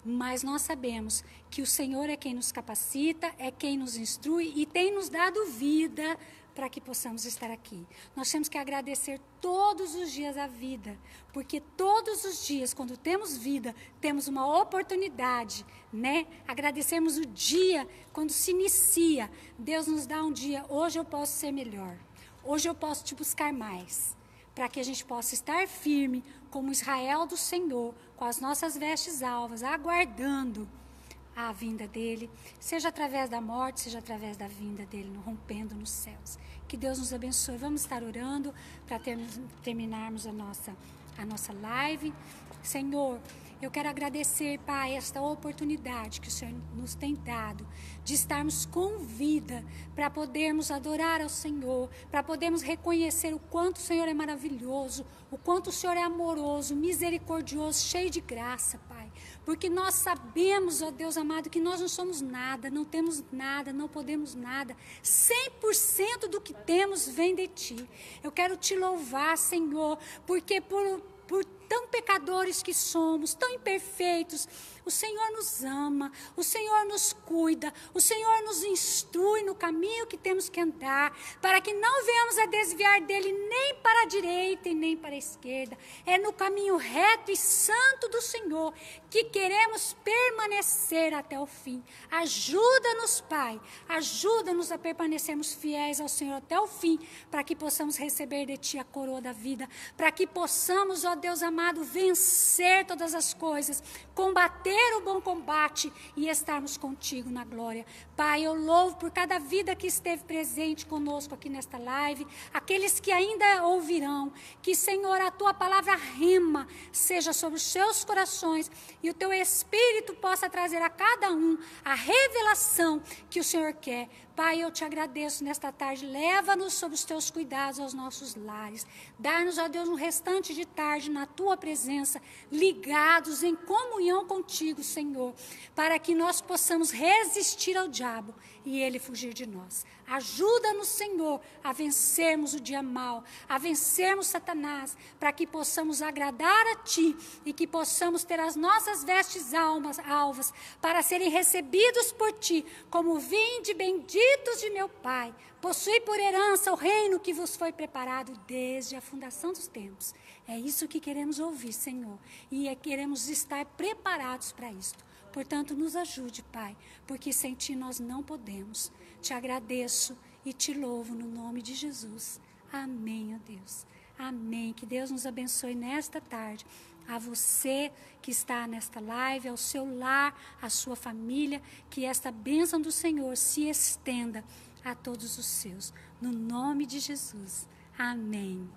mas nós sabemos que o Senhor é quem nos capacita, é quem nos instrui e tem nos dado vida para que possamos estar aqui. Nós temos que agradecer todos os dias a vida, porque todos os dias, quando temos vida, temos uma oportunidade, né? Agradecermos o dia quando se inicia. Deus nos dá um dia, hoje eu posso ser melhor, hoje eu posso te buscar mais, para que a gente possa estar firme como Israel do Senhor, com as nossas vestes alvas, aguardando a vinda dele, seja através da morte, seja através da vinda dele, rompendo nos céus. Que Deus nos abençoe. Vamos estar orando para terminarmos a nossa live. Senhor, Eu quero agradecer, Pai, esta oportunidade que o Senhor nos tem dado de estarmos com vida para podermos adorar ao Senhor, para podermos reconhecer o quanto o Senhor é maravilhoso, o quanto o Senhor é amoroso, misericordioso, cheio de graça, Pai. Porque nós sabemos, ó Deus amado, que nós não somos nada, não temos nada, não podemos nada. 100% do que temos vem de Ti. Eu quero Te louvar, Senhor, porque por tão pecadores que somos, tão imperfeitos, o Senhor nos ama, o Senhor nos cuida, o Senhor nos instrui no caminho que temos que andar, para que não venhamos a desviar dele nem para a direita e nem para a esquerda. É no caminho reto e santo do Senhor que queremos permanecer até o fim. Ajuda-nos, Pai, ajuda-nos a permanecermos fiéis ao Senhor até o fim, para que possamos receber de Ti a coroa da vida, para que possamos, ó Deus amado, vencer todas as coisas, combater o bom combate e estarmos contigo na glória. Pai, eu louvo por cada vida que esteve presente conosco aqui nesta live, aqueles que ainda ouvirão, que, Senhor, a Tua palavra rema seja sobre os seus corações e o Teu Espírito possa trazer a cada um a revelação que o Senhor quer. Pai, eu Te agradeço nesta tarde, leva-nos sob os Teus cuidados aos nossos lares. Dá-nos, ó Deus, um restante de tarde na Tua presença, ligados em comunhão contigo, Senhor, para que nós possamos resistir ao diabo e ele fugir de nós. Ajuda-nos, Senhor, a vencermos o dia mau, a vencermos Satanás, para que possamos agradar a Ti e que possamos ter as nossas vestes alvas para serem recebidos por Ti, como vinde benditos de meu Pai. Possui por herança o reino que vos foi preparado desde a fundação dos tempos. É isso que queremos ouvir, Senhor, e queremos estar preparados para isto. Portanto, nos ajude, Pai, porque sem Ti nós não podemos. Te agradeço e Te louvo no nome de Jesus. Amém, ó Deus. Amém. Que Deus nos abençoe nesta tarde. A você que está nesta live, ao seu lar, à sua família, que esta bênção do Senhor se estenda a todos os seus. No nome de Jesus. Amém.